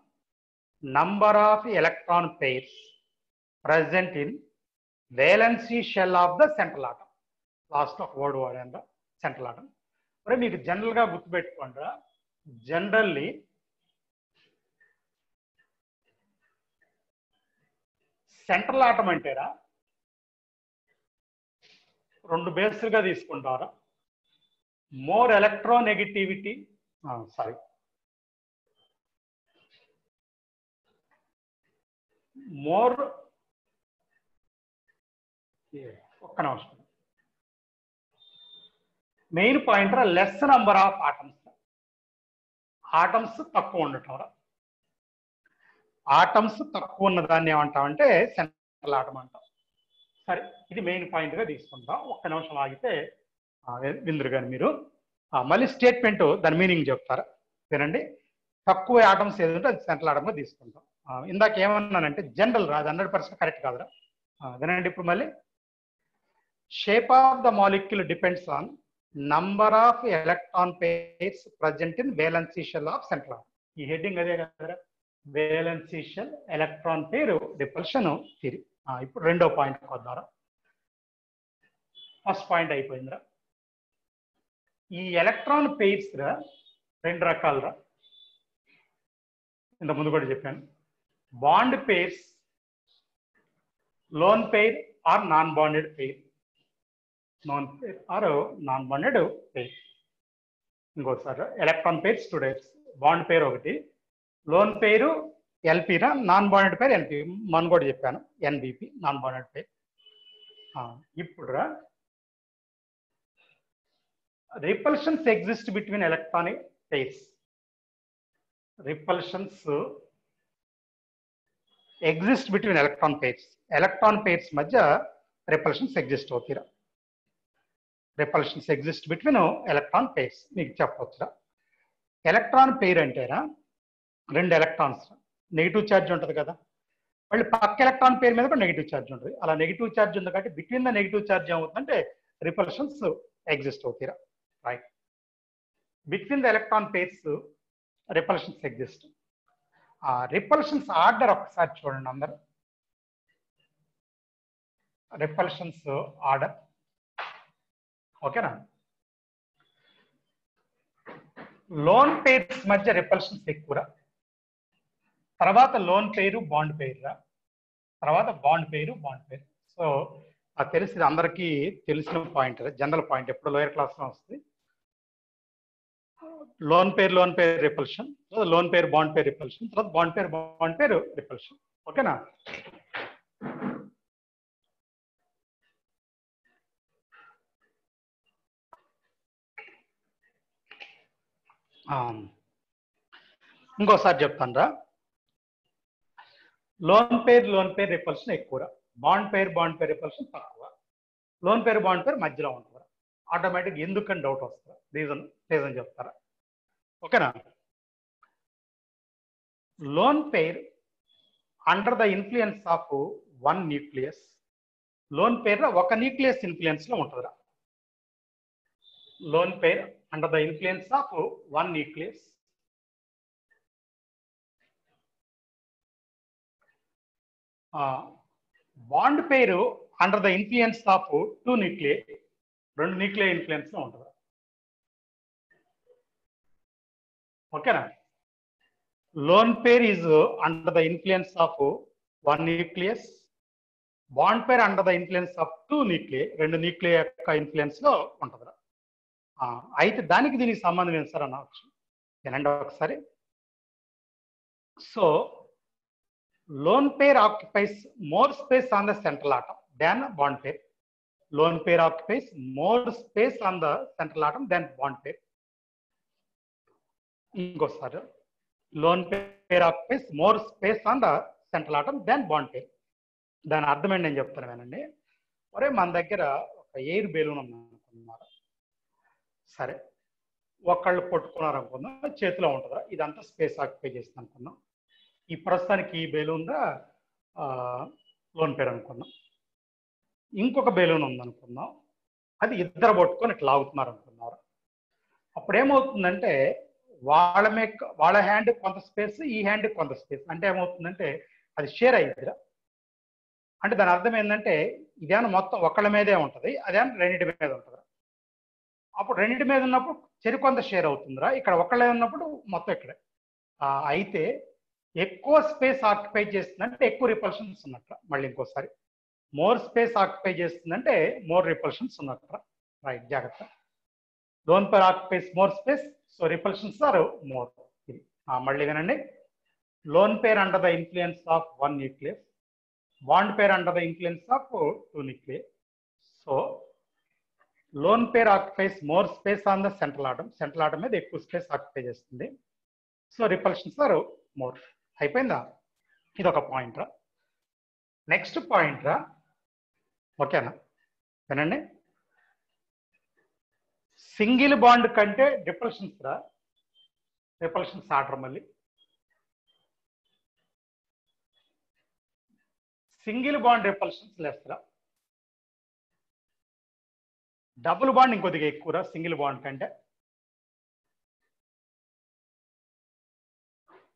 number of electron pairs present in valency shell of the central atom. Last ఒక word వాడాను, central atom. మరి మీకు general గా గుర్తుపెట్టుకోండి, generally central atom అంటేరా రెండు బేస్గా తీసుకుంటారా. మోర్ ఎలక్ట్రోనెగటివిటీ, సారీ, మోర్, ఒక్క నిమిషం, మెయిన్ పాయింట్ రా, less number of atoms. Atoms తక్కువ ఉండటం రా. ఆటమ్స్ తక్కువ ఉన్నదాన్ని ఏమంటామంటే సెంట్రల్ ఆటమ్ అంటాం. సరే, ఇది మెయిన్ పాయింట్ గా తీసుకుంటాం. ఒక్క నిమిషం ఆగితే విందురు కానీ మీరు మళ్ళీ స్టేట్మెంట్ దాని మీనింగ్ చెప్తారా, వినండి. తక్కువ ఆటమ్స్ ఏదంటే అది సెంట్రల్ ఆటమ్ గా తీసుకుంటాం. ఇందాక ఏమన్నానంటే జనరల్ రా, అది 100% కరెక్ట్ కాదురా. వినండి ఇప్పుడు మళ్ళీ. Shape of the molecule depends on number of electron pairs present in valency shell of central atom. ఈ హెడ్డింగ్ అదే కదా, valency shell electron pair repulsion theory. ఇప్పుడు రెండో పాయింట్ వద్దారా. ఫస్ట్ పాయింట్ అయిపోయిందిరా. ఈ ఎలక్ట్రాన్ పెయిర్స్ రా రెండు రకాలురా, ఇంత ముందు కూడా చెప్పాను. Bond pairs, lone pair or non bonded pair. Non pair or non bonded pair. ఇంకోసారి electron pairs two types. Bond pair ఒకటి, లోన్ పేరు ఎల్పీరా, నాన్ బాండెడ్ పేర్ ఎన్పి. మనం కూడా చెప్పాను ఎన్బిపి, నాన్ బాండెడ్ పేర్. ఇప్పుడు రా, repulsions exist between electronic pairs. Repulsions exist between electron pairs. Electron pairs మధ్య repulsions exist అవుతాయి. Repulsions exist between electron pairs. మీకు చెప్పవచ్చురా. ఎలక్ట్రాన్ పెయిర్ అంటేరా రెండు ఎలక్ట్రాన్స్, నెగిటివ్ ఛార్జ్ ఉంటుంది కదా, మళ్ళీ పక్క ఎలక్ట్రాన్ పెయిర్ మీద కూడా నెగిటివ్ ఛార్జ్ ఉంటుంది. అలా నెగిటివ్ ఛార్జ్ ఉంది కాబట్టి బిట్వీన్ ద నెగిటివ్ ఛార్జ్ ఏమవుతుందంటే రిపల్షన్స్ ఎగ్జిస్ట్ అవుతాయి. Right. Between the electron pairs, repulsions exist. Repulsions order ఒకసారి చూడండి అందరు. Repulsions order, ఓకేనా. లోన్ పేర్స్ మధ్య రిపల్షన్స్ ఎక్కువ, తర్వాత లోన్ పేరు బాండ్ పేరు రా, తర్వాత బాండ్ పేరు బాండ్ పేరు. సో అది తెలిసి అందరికీ తెలిసిన పాయింట్, జనరల్ పాయింట్, ఎప్పుడు లోయర్ క్లాస్ లో వస్తుంది. Lone pair repulsion, lone pair bond pair repulsion, తర్వాత బాండ్ పేర్ రిపల్షన్. ఓకేనా. ఇంకోసారి చెప్తాను రా. లోన్ పేర్ రిపల్షన్ ఎక్కువ, బాండ్ పేర్ రిపల్షన్ తక్కువ, లోన్ పేర్ బాండ్ పేర్ మధ్యలో ఉంటుంది. ఆటోమేటిక్ ఎందుకని డౌట్ వస్తుంది, రీజన్ చెప్తారా. ఓకేనా. Loan pair under the influence of one nucleus. Lone pair ఒక న్యూక్లియస్ ఇన్ఫ్లుయెన్స్ లో ఉంటుందిరా. Loan pair under the influence of one nucleus. Bond పేరు under the influence of two nuclei, రెండు న్యూక్లియర్ ఇన్ఫ్లుయెన్స్ లో ఉంటుంది. ఓకేనా. Lone pair is under the influence of one nucleus, bond pair under the influence of two nuclei, రెండు nuclear యొక్క influence లో ఉంటుంది. అయితే దానికి దీనికి సంబంధం ఏంటి సార్ అనవచ్చు, వినండి ఒకసారి. So lone pair occupies more space on the central atom than bond pair. Lone pair occupies more space on the central atom than bond pair. ఇంకోసారి, lone pair occupies more space on the central atom than bond pair. దాని అర్థం ఏంటి నేను చెప్తాను వినండి. ఒరే మన దగ్గర ఒక ఎయిర్ బెలూన్ ఉందనుకున్నారు, సరే ఒకళ్ళు పట్టుకున్నారు అనుకుందాం, చేతిలో ఉంటుందా, ఇదంతా స్పేస్ ఆక్యుపై చేస్తుంది అనుకుందాం. ఈ ప్రస్తుతానికి ఈ బెలూన్ గా లోన్ పేర్ అనుకుందాం. ఇంకొక బెలూన్ ఉందనుకుందాం, అది ఇద్దరు పట్టుకొని ఇట్లా లాగుతున్నారు అనుకున్నారు. అప్పుడు ఏమవుతుందంటే వాళ్ళ హ్యాండ్ కొంత స్పేస్, ఈ హ్యాండ్ కొంత స్పేస్, అంటే ఏమవుతుందంటే అది షేర్ అయ్యిద్దిరా. అంటే దాని అర్థం ఏంటంటే ఇదేమో మొత్తం ఒకళ్ళ మీదే ఉంటుంది, అదేమో రెండింటి మీద ఉంటుంది. అప్పుడు రెండింటి మీద ఉన్నప్పుడు కొంత షేర్ అవుతుందిరా, ఇక్కడ ఒకళ్ళే ఉన్నప్పుడు మొత్తం ఇక్కడే. అయితే ఎక్కువ స్పేస్ ఆక్యుపై చేస్తుందంటే ఎక్కువ రిపల్షన్స్ ఉన్నట్ల. మళ్ళీ ఇంకోసారి, మోర్ స్పేస్ ఆక్యుపై చేస్తుందంటే మోర్ రిపల్షన్స్ ఉన్నట్ల. రైట్, జాగ్రత్త. Lone pair occupies more space, so repulsions are more. మళ్ళీ వినండి. Lone pair under the influence of one nucleus, bond pair under the influence of two nuclei. So lone pair occupies more space on the central atom, central atom మీద ఎక్కువ space occupy చేస్తుంది. So repulsions are more. అయిపోయిందా? ఇది ఒక point రా. Next point రా, ఓకేనా, వినండి. సింగిల్ బాండ్ కంటే రిపల్షన్స్ రా, రిపల్షన్స్ ఆర్డర్. మళ్ళీ సింగిల్ బాండ్ రిపల్షన్స్ లెస్ రా. డబుల్ బాండ్ ఇంకొద్దిగా ఎక్కువరా సింగిల్ బాండ్ కంటే.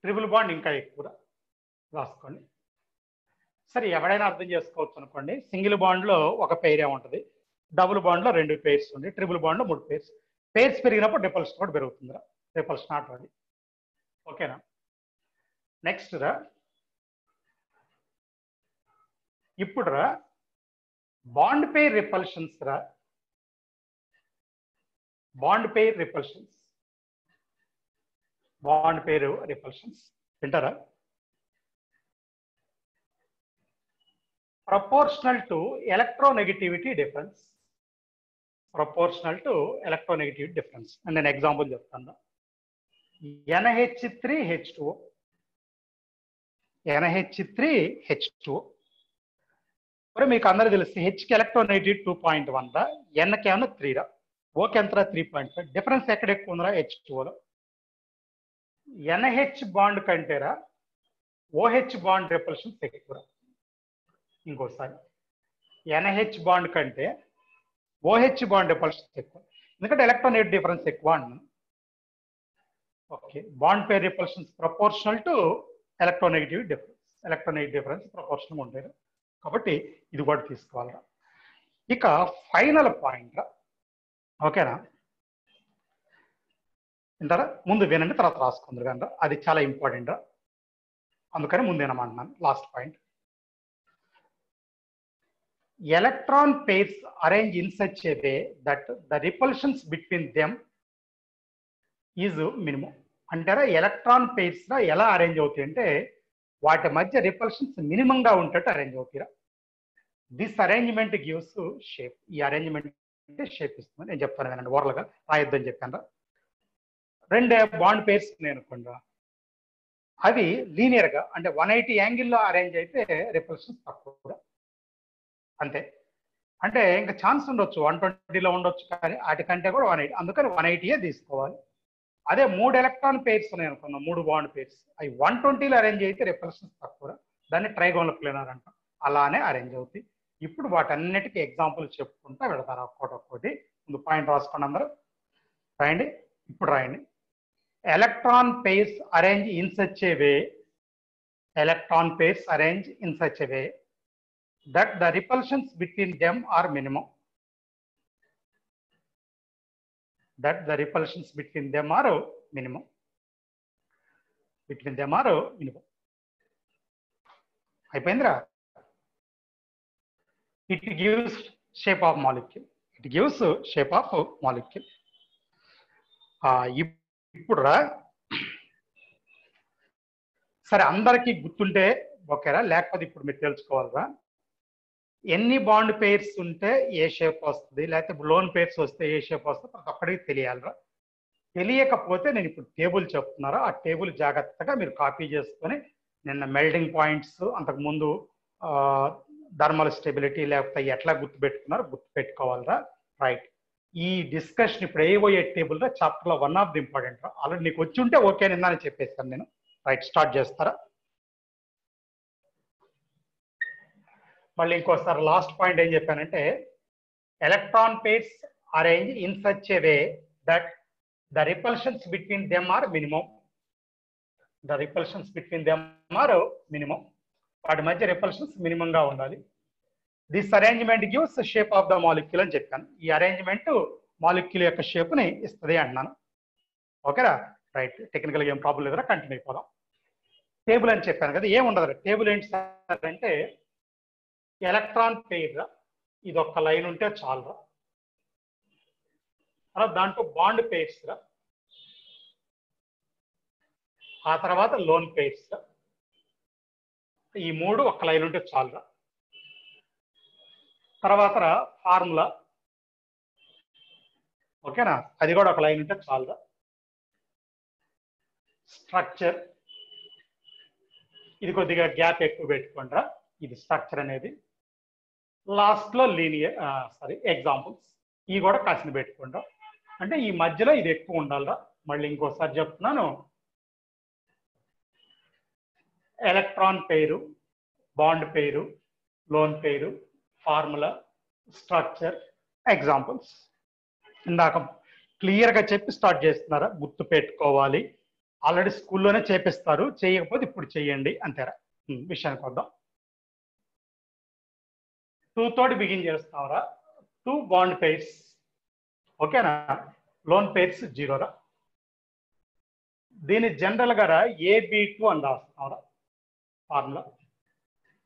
ట్రిపుల్ బాండ్ ఇంకా ఎక్కువరా, రాసుకోండి. సరే ఎవడైనా అర్థం చేసుకోవచ్చు అనుకోండి. సింగిల్ బాండ్లో ఒక పెయిరే ఉంటుంది, డబుల్ బాండ్లో 2 పెయిర్స్ ఉంది, ట్రిపుల్ బాండ్లో 3 పెయిర్స్. పెయిర్స్ పెరిగినప్పుడు రిపల్షన్ కూడా పెరుగుతుందిరా, రిపల్షన్ నాట్ అది. ఓకేనా? నెక్స్ట్ రా, ఇప్పుడు రా బాండ్ పెయిర్ రిపల్షన్స్ రా, bond pair repulsions, bond pair repulsions వింటారా? Proportional to electronegativity difference, proportional to electronegativity difference. నేను ఎగ్జాంపుల్ చెప్తాను. NH3H2O, NH3H2O. మరి మీకు అందరూ తెలుసు హెచ్కి ఎలక్ట్రోనెగటివిటీ 2.1 రా, ఎన్కి ఏమన్నా 3 రా, ఓకే ఎంత 3.5. డిఫరెన్స్ ఎక్కడ ఎక్కువ ఉందిరా? H2Oలో. NH బాండ్ కంటేరా OH బాండ్ రిపల్షన్స్ ఎక్కువ. ఇంకోసారి NH బాండ్ కంటే OH బాండ్ రిపల్షన్స్ ఎక్కువ, ఎందుకంటే ఎలక్ట్రోనెగటివ్ డిఫరెన్స్ ఎక్కువ అన్నాను. Okay, bond pair repulsions proportional to electronegative difference, electronegative difference proportional ఉంటాయి కాబట్టి ఇది కూడా తీసుకోవాలరా. ఇక ఫైనల్ పాయింట్ రా, ఓకేనా? వింటారా? ముందు వినండి, తర్వాత రాసుకుందరు కానీ అది చాలా ఇంపార్టెంట్ రా, అందుకని ముందేనమంటున్నాను. Last point, electron pairs arrange in such a way that the repulsions between them is minimum. అంటారా ఎలక్ట్రాన్ pairs ఎలా అరేంజ్ అవుతాయి అంటే వాటి మధ్య రిపల్షన్స్ మినిమం గా ఉంటట్టు అరేంజ్ అవుతాయిరా. దిస్ అరేంజ్మెంట్ గివ్స్ షేప్, ఈ అరేంజ్మెంట్ షేప్ ఇస్తుంది. నేను చెప్తాను కదండి, ఓవరాల్ గా రాయొద్దని చెప్పాను. 2 బాండ్ పేర్స్ ఉన్నాయి అనుకోండి, అవి లీనియర్ గా అంటే 180 యాంగిల్లో అరేంజ్ అయితే రిపల్షన్స్ తక్కువ అంతే. అంటే ఇంకా ఛాన్స్ ఉండొచ్చు 120లో ఉండొచ్చు, కానీ వాటికంటే కూడా 180, అందుకని 180 తీసుకోవాలి. అదే 3 ఎలక్ట్రాన్ పేర్స్ ఉన్నాయి అనుకున్నాం, 3 బాండ్ పేర్స్, అవి 120లో అరేంజ్ అయితే రిపల్షన్స్ తక్కువ, దాన్ని ట్రైగోనల్ ప్లేనర్ అంటాం. అలానే అరేంజ్ అవుతాయి. ఇప్పుడు వాటన్నిటికీ ఎగ్జాంపుల్ చెప్పుకుంటా వెళతారు ఒక్కొక్కటి. ముందు పాయింట్ రాసుకోండి అందరూ, రాయండి. ఇప్పుడు రాయండి. Electron pairs arrange in such a way, electron pairs arrange in such a way that the repulsions between them are minimum, that the repulsions between them are minimum, between them are minimum. అయిపోయిందిరా. It gives shape of molecule, it gives shape of molecule. ఇప్పుడు రా, సరే అందరికీ గుర్తుంటే ఓకేరా, లేకపోతే ఇప్పుడు మీరు తెలుసుకోవాలరా. ఎన్ని బాండ్ పేర్స్ ఉంటే ఏ షేప్ వస్తుంది, లేకపోతే లోన్ పేర్స్ వస్తే ఏ షేప్ వస్తుంది, ప్రతి ఒక్కడికి తెలియాలిరా. తెలియకపోతే నేను ఇప్పుడు టేబుల్ చెప్తున్నారా, ఆ టేబుల్ జాగ్రత్తగా మీరు కాపీ చేసుకొని నిన్న మెల్టింగ్ పాయింట్స్, అంతకుముందు థర్మల్ స్టెబిలిటీ లేకపోతే ఎట్లా గుర్తుపెట్టుకున్నారో గుర్తుపెట్టుకోవాలిరా. రైట్, ఈ డిస్కషన్ ఇప్పుడు ఏవోయే టేబుల్ రా చాప్టర్లో 1 ఆఫ్ ది ఇంపార్టెంట్ రా. ఆల్రెడీ నీకు వచ్చి ఉంటే ఓకే నిందని చెప్పేస్తాను నేను. రైట్, స్టార్ట్ చేస్తారా. మళ్ళీ ఇంకోసారి లాస్ట్ పాయింట్ ఏం చెప్పానంటే, electron pairs arrange in such a way that the repulsions between them are minimum, the repulsions between them are minimum, వాటి మధ్య రిపల్షన్స్ మినిమం గా ఉండాలి. This arrangement gives shape of the molecule అని చెప్పాను. ఈ arrangement molecule యొక్క shape ని ఇస్తుంది అంటున్నాను. ఓకేరా. రైట్, టెక్నికల్ గా ఏం ప్రాబ్లం లేదురా, కంటిన్యూ అయిపోదాం. టేబుల్ అని చెప్పాను కదా, ఏముండదు. టేబుల్ ఏంటి సార్ అంటే, ఎలక్ట్రాన్ పెయిర్ ఇది ఒక్క లైన్ ఉంటే చాలురా. తర్వాత దాంట్లో బాండ్ పెయిర్స్ రా, ఆ తర్వాత లోన్ పెయిర్స్ రా, ఈ 3 ఒక్క లైన్ ఉంటే చాలురా. తర్వాత ఫార్ములా, ఓకేనా, అది కూడా ఒక లైన్ ఉంటే చాలురా. స్ట్రక్చర్, ఇది కొద్దిగా గ్యాప్ ఎక్కువ పెట్టుకుంటారా, ఇది స్ట్రక్చర్ అనేది. లాస్ట్ లో లీనియర్ ఎగ్జాంపుల్స్, ఇవి కూడా కాసిన పెట్టుకుంటాం. అంటే ఈ మధ్యలో ఇది ఎక్కువ ఉండాలిరా. మళ్ళీ ఇంకోసారి చెప్తున్నాను, ఎలక్ట్రాన్ పేరు, బాండ్ పేరు, లోన్ పేరు, ఫార్ములా, స్ట్రక్చర్, ఎగ్జాంపుల్స్. ఇందాక క్లియర్ గా చెప్పి స్టార్ట్ చేస్తున్నారా? గుర్తు పెట్టుకోవాలి. ఆల్రెడీ స్కూల్లోనే చేపిస్తారు, చేయకపోతే ఇప్పుడు చేయండి అంటారా? విషయానికి వద్దాం. 2 తోటి బిగిన్ చేస్తావరా? 2 bond pairs. ఓకేనా? లోన్ పేర్స్ 0 రా. దీని జనరల్ గా AB2 అని రాస్తావరా? Formula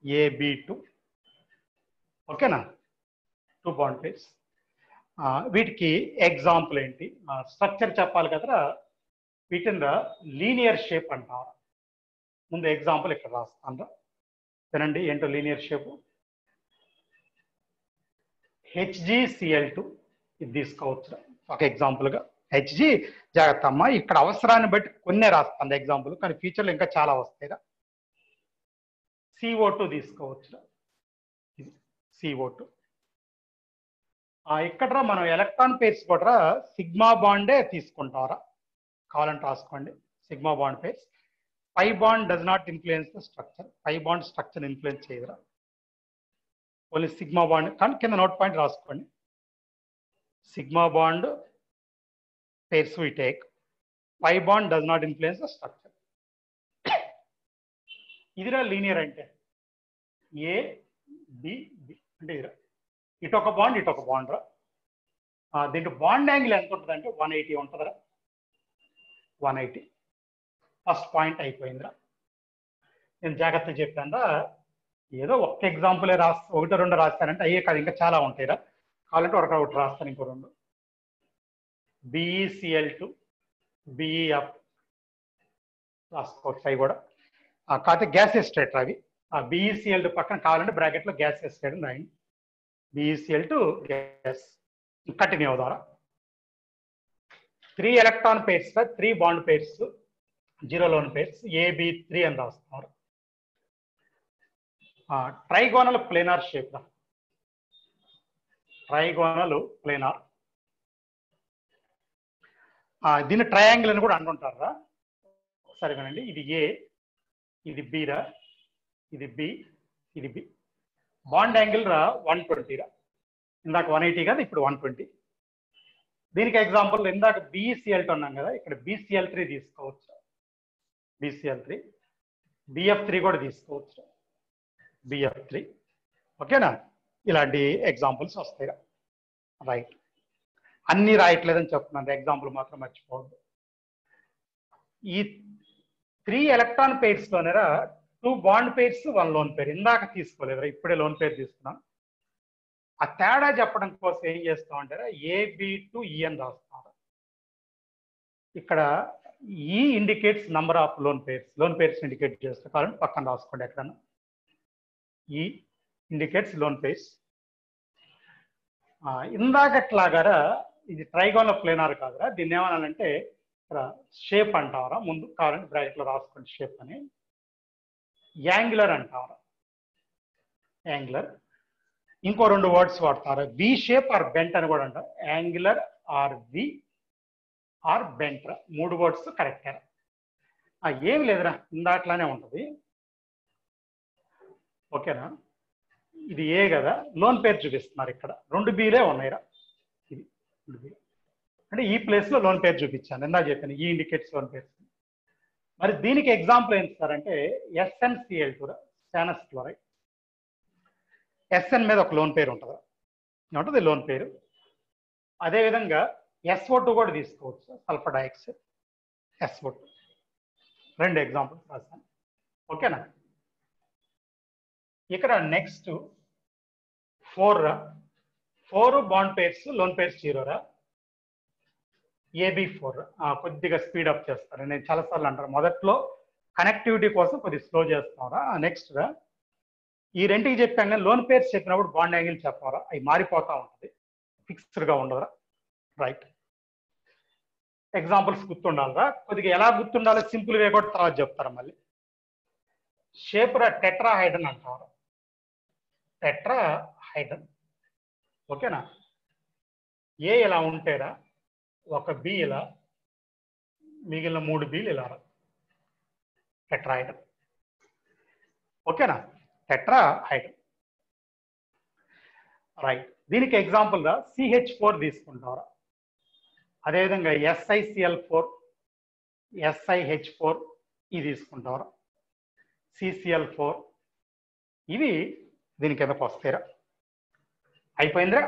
AB2. ఓకేనా? 2 బాండ్ పేర్స్. వీటికి ఎగ్జాంపుల్ ఏంటి? స్ట్రక్చర్ చెప్పాలి కదరా. వీటిని లీనియర్ షేప్ అంటారు. ముందు ఎగ్జాంపుల్ ఇక్కడ రాస్తాను. వినండి ఏంటో లీనియర్ షేప్. HgCl2 ఇది తీసుకోవచ్చు ఒక ఎగ్జాంపుల్ గా. HG జాగ్రత్త అమ్మా, ఇక్కడ అవసరాన్ని బట్టి కొన్నే రాస్తాను ఎగ్జాంపుల్, కానీ ఫ్యూచర్లో ఇంకా చాలా వస్తాయిరా. CO2 తీసుకోవచ్చు. ఇది CO2. ఇక్కడ మనం ఎలక్ట్రాన్ పేర్స్ కూడా సిగ్మా బాండే తీసుకుంటారా? కావాలంటే రాసుకోండి. Sigma bond pairs. Pi bond does not influence the structure. Pi bond structure influence చేయదురా. Only sigma bond. కానీ కింద నోట్ పాయింట్ రాసుకోండి. Sigma bond pairs we take. Pi bond does not influence the structure. ఇదిరా linear అంటే A B B అంటే ఇదిరా. ఇటు ఒక బాండ్ ఇటు ఒక బాండ్ రా. దీంట్లో బాండ్ యాంగిల్ ఎంత ఉంటుంది అంటే 180 ఉంటుందిరా. 180. ఫస్ట్ పాయింట్ అయిపోయిందిరా. నేను జాగ్రత్తగా చెప్పాను రా. ఏదో ఒక్క ఎగ్జాంపులే ఒకటి రెండు రాస్తానంటే అయ్యే కాదు, ఇంకా చాలా ఉంటాయిరా. కావాలంటే ఒకటి రాస్తాను, ఇంకో 2. BeCl2 BeF రాసుకోవచ్చు అవి కూడా. కాకపోతే గ్యాస్ ఎస్టేట్ అవి. BeCl2 పక్కన కావాలంటే బ్రాకెట్లో గ్యాస్ ఎస్టేట్ రాయండి. BeCl2 gas. కంటిన్యూ అవుతారా? 3 electron pairs, 3 bond pairs, 0 loan pairs, AB3 అని రాస్తున్నారు. ట్రైగోనల్ ప్లేనార్ షేప్ రా. Trigonal planar. దీన్ని ట్రయాంగిల్ అని కూడా అంటుంటారా. ఒకసారి వినండి. ఇది A, ఇది B రా, ఇది B, ఇది B. బాండ్ యాంగిల్ రా 120 రా. ఇందాక 180 కదా, ఇప్పుడు 120. దీనికి ఎగ్జాంపుల్ ఇందాక BeCl2 అన్నాం కదా, ఇక్కడ BeCl3 తీసుకోవచ్చు. BeCl3. BF3 కూడా తీసుకోవచ్చు. BF3. ఓకేనా? ఇలాంటి ఎగ్జాంపుల్స్ వస్తాయి. రైట్. అన్ని రాయట్లేదని చెప్తున్నాను, ఎగ్జాంపుల్ మాత్రం మర్చిపోవద్దు. ఈ 3 ఎలక్ట్రాన్ పేర్స్ లోనేరా 2 బాండ్ పేర్స్ 1 లోన్ పేర్. ఇందాక తీసుకోలేదురా, ఇప్పుడే లోన్ పేర్ తీసుకున్నాం. ఆ తేడా చెప్పడం కోసం ఏం చేస్తాం అంటే AB2E అని రాస్తాం. ఇక్కడ E indicates number of lone pairs. Lone pairs indicate చేస్తాం. కావాలంటే పక్కన రాసుకోండి ఎక్కడన్నా. E indicates lone pairs. ఇందాకట్లాగారా ఇది ట్రైగోనల్ ప్లేనార్ కాదురా. దీన్ని ఏమనాలంటే ఇక్కడ షేప్ అంటారా. ముందు కావాలంటే బ్రాకెట్లో రాసుకోండి షేప్ అని. యాంగులర్ అంటారా. యాంగులర్. ఇంకో 2 వర్డ్స్ వాడతారు. వి షేప్ ఆర్ బెంట్ అని కూడా అంటారు. Angular or V or bent రా. 3 వర్డ్స్ కరెక్ట్. ఏం లేదురా, ఇందాట్లానే ఉంటుంది. ఓకేనా? ఇది ఏ కదా, లోన్ పేరు చూపిస్తున్నారు. ఇక్కడ 2 బీలే ఉన్నాయిరా. ఇది 2 బీ అంటే ఈ ప్లేస్ లో లోన్ పేరు చూపించాను. ఇందా చెప్పాను ఈ ఇండికేట్స్ లోన్ పేర్స్. మరి దీనికి ఎగ్జాంపుల్ ఏం ఇస్తారంటే SnCl2 రా, స్టానస్ క్లోరైడ్. SN మీద ఒక లోన్ పేరు ఉంటుంది. ఏమంటుంది లోన్ పేరు. అదేవిధంగా SO2 కూడా తీసుకోవచ్చు. Sulphur dioxide SO2. 2 ఎగ్జాంపుల్స్ రాస్తాను. ఓకేనా? ఇక్కడ నెక్స్ట్ 4 రా. 4 బాండ్ పేర్స్, లోన్ పేర్స్ 0 రా. AB4. కొద్దిగా స్పీడప్ చేస్తారు. నేను చాలాసార్లు అంటారు మొదట్లో కనెక్టివిటీ కోసం కొద్దిగా స్లో చేస్తారా. నెక్స్ట్ రా, ఈ రెండుకి చెప్పాను కానీ లోన్ పేర్స్ చెప్పినప్పుడు బాండ్ యాంగిల్ చెప్పారా, అవి మారిపోతూ ఉంటుంది, ఫిక్స్డ్గా ఉండదురా. రైట్. ఎగ్జాంపుల్స్ గుర్తుండాలరా. కొద్దిగా ఎలా గుర్తుండాలో సింపుల్ వే కూడా తర్వాత చెప్తారా మళ్ళీ. షేప్ రా టెట్రాహైడ్రన్ అంటారు. టెట్రాహైడ్రన్. ఓకేనా? ఏ ఇలా ఉంటేరా, ఒక బి ఇలా, మిగిలిన 3 బీలు ఇలా రా. టెట్రాహైడ్రన్. ఓకేనా? టెట్రాహైడ్రన్. రైట్. దీనికి ఎగ్జాంపుల్ రా CH4 తీసుకుంటారా. అదేవిధంగా SiCl4, SiH4 ఇది తీసుకుంటారు, CCl4 ఇవి దీని కిందకు వస్తాయిరా. అయిపోయిందిరా.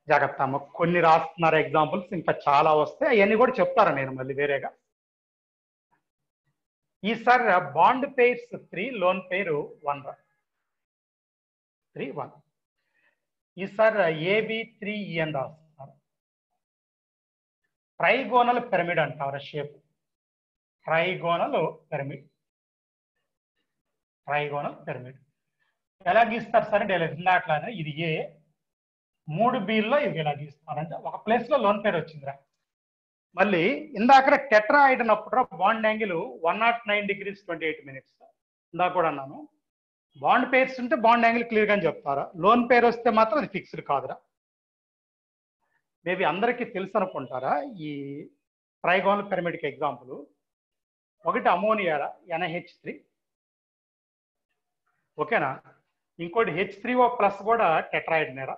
జాగ్రత్త అమ్మ, కొన్ని రాస్తున్నారు ఎగ్జాంపుల్స్, ఇంకా చాలా వస్తాయి, అవన్నీ కూడా చెప్తారా నేను మళ్ళీ వేరేగా. ఈసారి బాండ్ పెయిర్స్ 3, లోన్ పేరు 1 రా. 3, 1. ఈసారి AB3E అని రాస్తున్నారు. ట్రైగోనల్ పిరమిడ్ అంటారు shape. Trigonal pyramid. Trigonal pyramid ఎలా గీస్తారు సార్ అంటే ఇందాట్లానే ఇది ఏ, 3 బీల్లో ఇది ఎలా గీస్తారంటే ఒక ప్లేస్ లో లోన్ పేరు వచ్చిందిరా. మళ్ళీ ఇందాక టెట్రాయిడ్ అన్నప్పుడు బాండ్ యాంగిల్ 109 degrees 28 minutes. ఇందాక కూడా అన్నాను, బాండ్ పేర్స్ ఉంటే బాండ్ యాంగిల్ క్లియర్ గా చెప్తారా, లోన్ పేరు వస్తే మాత్రం అది ఫిక్స్డ్ కాదురా. మేబీ అందరికీ తెలుసు అనుకుంటారా ఈ ట్రైగోనల్ పిరమిడ్కి ఎగ్జాంపుల్. ఒకటి అమోనియా NH3, ఓకేనా. ఇంకోటి H3O+ కూడా టెట్రాయిడ్ నేరా.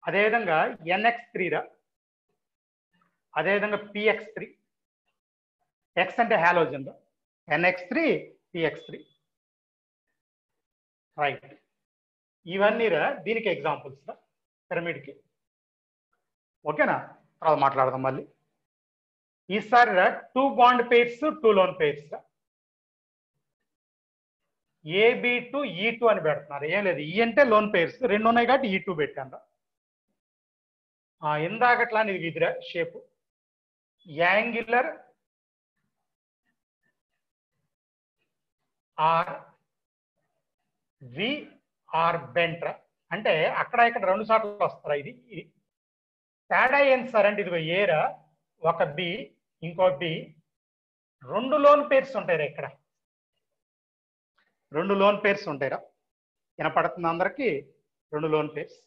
అదేవిధంగా NX3 రా. అదేవిధంగా PX3, X అంటే హాలోజన్ రా. NX3, PX3, right. ఇవన్నీ రా దీనికి ఎగ్జాంపుల్స్ రా పిరమిడ్కి, ఓకేనా. తర్వాత మాట్లాడదాం మళ్ళీ. ఈసారి 2 బాండ్ పెయిర్స్, 2 లోన్ పెయిర్స్ రా. AB2, E2 అని పెడుతున్నారు. ఏం లేదు, ఈ అంటే లోన్ పెయిర్స్ 2 ఉన్నాయి కాబట్టి E2 పెట్టాను. ఇందాకట్లా ఇది ఇదిరా shape, angular or V or bent అంటే అక్కడ ఇక్కడ 2 సార్లు వస్తారా. ఇది ఇది తేడా ఏంటి సార్ అంటే ఇదిగో ఏరా ఒక బి, ఇంకో బి, 2 లోన్ పేర్స్ ఉంటాయిరా. ఇక్కడ 2 లోన్ పేర్స్ ఉంటాయిరా. వినపడుతుంది అందరికి, 2 లోన్ పేర్స్.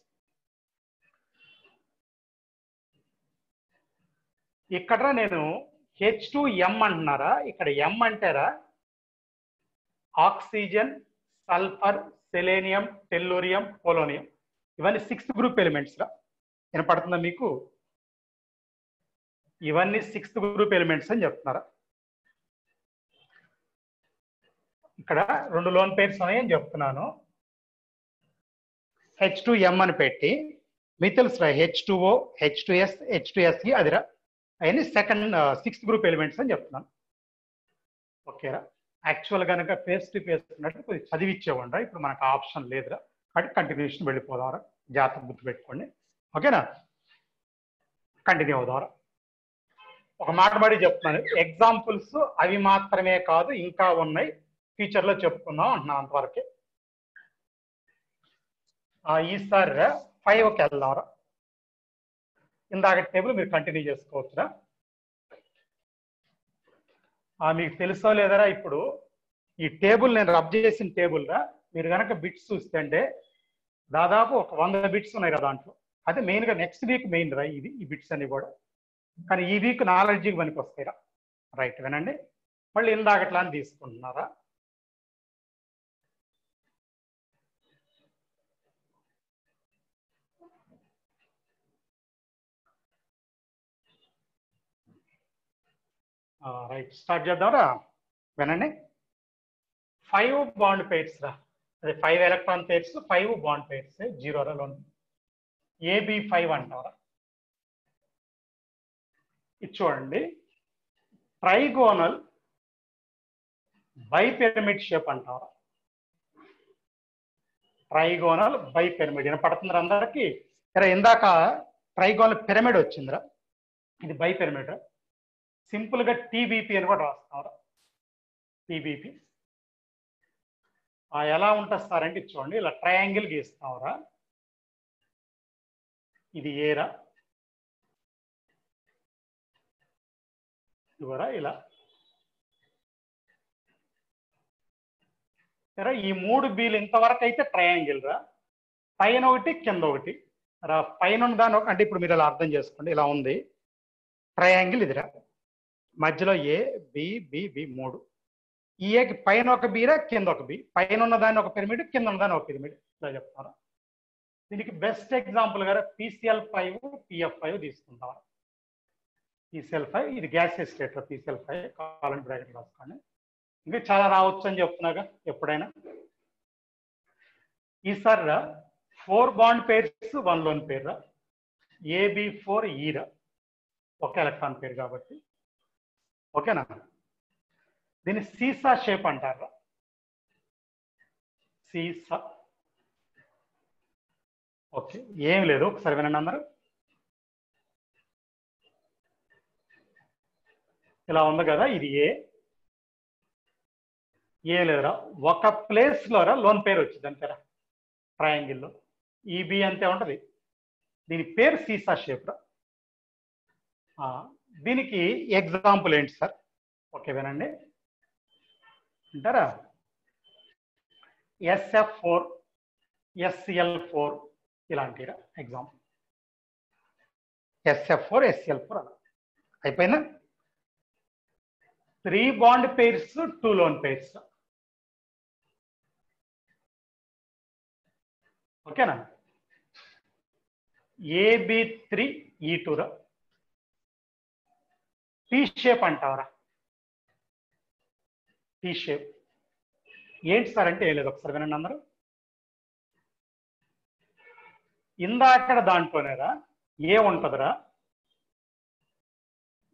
ఇక్కడ నేను H2M అంటున్నారా, ఇక్కడ M అంటారా oxygen, sulphur, selenium, tellurium, polonium, ఇవన్నీ 6th గ్రూప్ ఎలిమెంట్స్ రా. వినపడుతుందా మీకు? ఇవన్నీ 6th గ్రూప్ ఎలిమెంట్స్ అని చెప్తున్నారా. ఇక్కడ 2 లోన్ పేర్స్ ఉన్నాయని చెప్తున్నాను. H2M అని పెట్టి మీకు తెలుసురా H2O, H2S, H2SE అదిరా. అవన్నీ 6th గ్రూప్ ఎలిమెంట్స్ అని చెప్తున్నాను. ఓకేరా. యాక్చువల్ కనుక ఫేస్ టు ఫేస్ ఉన్నట్టు కొద్దిగా చదివిచ్చేవాడ్రా, ఇప్పుడు మనకు ఆప్షన్ లేదురా. కాబట్టి కంటిన్యూషన్ వెళ్ళిపోదారా, జాగ్రత్త గుర్తుపెట్టుకోండి, ఓకేనా. కంటిన్యూ అవుదారా. ఒక మాట పడి చెప్తున్నాను, ఎగ్జాంపుల్స్ అవి మాత్రమే కాదు ఇంకా ఉన్నాయి, ఫ్యూచర్లో చెప్పుకుందాం అంటున్నాను అంతవరకే. ఈసారి 5కి వెళ్దాంరా. ఇందాక టేబుల్ మీరు కంటిన్యూ చేసుకోవచ్చురా. మీకు తెలుసో లేదరా, ఇప్పుడు ఈ టేబుల్ నేను రబ్ చేసిన టేబుల్ రా, మీరు కనుక బిట్స్ చూస్తే అంటే దాదాపు ఒక 100 బిట్స్ ఉన్నాయి కదా దాంట్లో. అదే మెయిన్గా నెక్స్ట్ వీక్ మెయిన్ రా ఇది, ఈ బిట్స్ అన్ని కూడా. కానీ ఈ వీక్ నాలెడ్జ్కి పనికి వస్తాయిరా. రైట్, వినండి. మళ్ళీ ఇందాకట్లా అని తీసుకుంటున్నారా. రైట్, స్టార్ట్ చేద్దాంరా. వినండి. 5 బాండ్ పెయిర్స్ రా, అదే 5 ఎలక్ట్రాన్ పెయిర్స్, 5 బాండ్ పెయిర్స్, 0 రా లోన్. AB5 అంటారా. ఇది చూడండి, ట్రైగోనల్ బైపిరమిడ్ షేప్ అంటారా. ట్రైగోనల్ బైపిరమిడ్ వినపడుతుందిరా అందరికి. ఇందాక ట్రైగోనల్ పిరమిడ్ వచ్చిందిరా, ఇది బైపిరమిడ్ రా. సింపుల్ గా TBP అని కూడా రాస్తారా. TBP ఎలా ఉంటుంది సార్ అంటే చూడండి, ఇలా ట్రయాంగిల్ గీస్తావరా. ఇది ఏరా, ఇవరా ఇలా. ఈ 3 బీలు ఇంతవరకు అయితే ట్రయాంగిల్ రా. పైన ఒకటి కింద ఒకటి రా. పైన ఉన్న దాని అంటే ఇప్పుడు మీరు ఇలా అర్థం చేసుకోండి, ఇలా ఉంది ట్రయాంగిల్ ఇదిరా. మధ్యలో A, B, B, B 3. ఈ ఏకి పైన ఒక బీరా, కింద ఒక బి. పైన ఉన్న దాన్ని ఒక పిరమిడ్, కింద ఉన్న దాన్ని ఒక పిరమిడ్, ఇలా చెప్తారా. దీనికి బెస్ట్ ఎగ్జాంపుల్ గారు PCl5, PF5 తీసుకుంటారు. PCl5 ఇది గ్యాసియస్ స్టేట్ లో PCl5 కాలన్ బ్రాకెట్ రాసుకోండి. ఇంకా చాలా రావచ్చు అని చెప్తున్నాగా ఎప్పుడైనా. ఈసారి 4 బాండ్ పేర్స్ 1 లోన్ పేరు AB4 ఈరా ఒక ఎలక్ట్రాన్ పేరు కాబట్టి. ఓకేనా? దీన్ని సీసా షేప్ అంటారు. సీసా. ఓకే, ఏం లేదు, ఒకసారి వినండి అందరూ. ఇలా ఉంది కదా, ఇది ఏ లేదురా, ఒక ప్లేస్ లోరా లోన్ పేరు వచ్చింది అంతేరా. ట్రయాంగిల్లో ఈబి అంతే ఉంటది. దీని పేరు సీసా షేప్ రా. దీనికి ఎగ్జాంపుల్ ఏంటి సార్? ఓకే వినండి అంటారా. SF4 SCl4 ఇలాంటిరా example. SF4 SCl4 అలా అయిపోయిందా. 3 బాండ్ పేర్స్ 2 లోన్ పేర్స్. ఓకేనా? AB3E2 రా. టీ షేప్ అంటావరా. టీ షేప్ ఏంటి సార్ అంటే ఏం లేదు, ఒకసారి వినండి అందరూ. ఇందాకడ దాంట్లోనేరా ఏ ఉంటుందిరా,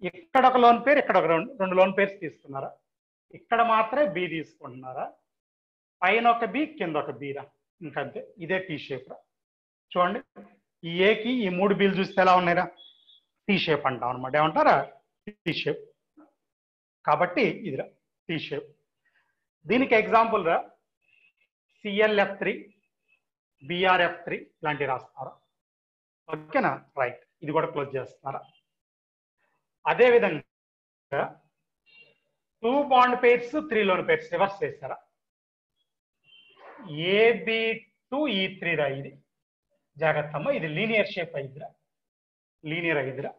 ఇక్కడ ఒక లోన్ పేరు, ఇక్కడ ఒక రెండు లోన్ పేర్స్ తీసుకున్నారా. ఇక్కడ మాత్రమే బి తీసుకుంటున్నారా. పైన ఒక బి, కింద ఒక బీరా, ఇంకంతే. ఇదే టీ షేప్ రా. చూడండి, ఈ ఏకి ఈ 3 బీలు చూస్తే ఎలా ఉన్నాయిరా, టీ షేప్ అంటాం అనమాట. ఏమంటారా? Tea shape. కాబట్టి ఇదిరా టీ షేప్. దీనికి ఎగ్జాంపుల్ రా ClF3 BrF3 ఇలాంటివి రాస్తారా. ఓకేనా? రైట్, ఇది కూడా క్లోజ్ చేస్తున్నారా. అదేవిధంగా 2 bond pairs 3 loan pairs reverse చేస్తారా. AB2E3 రా. ఇది జాగ్రత్తమ్మ, ఇది లీనియర్ షేప్ అయిద్దిరా. లీనియర్ అయిద్దిరా.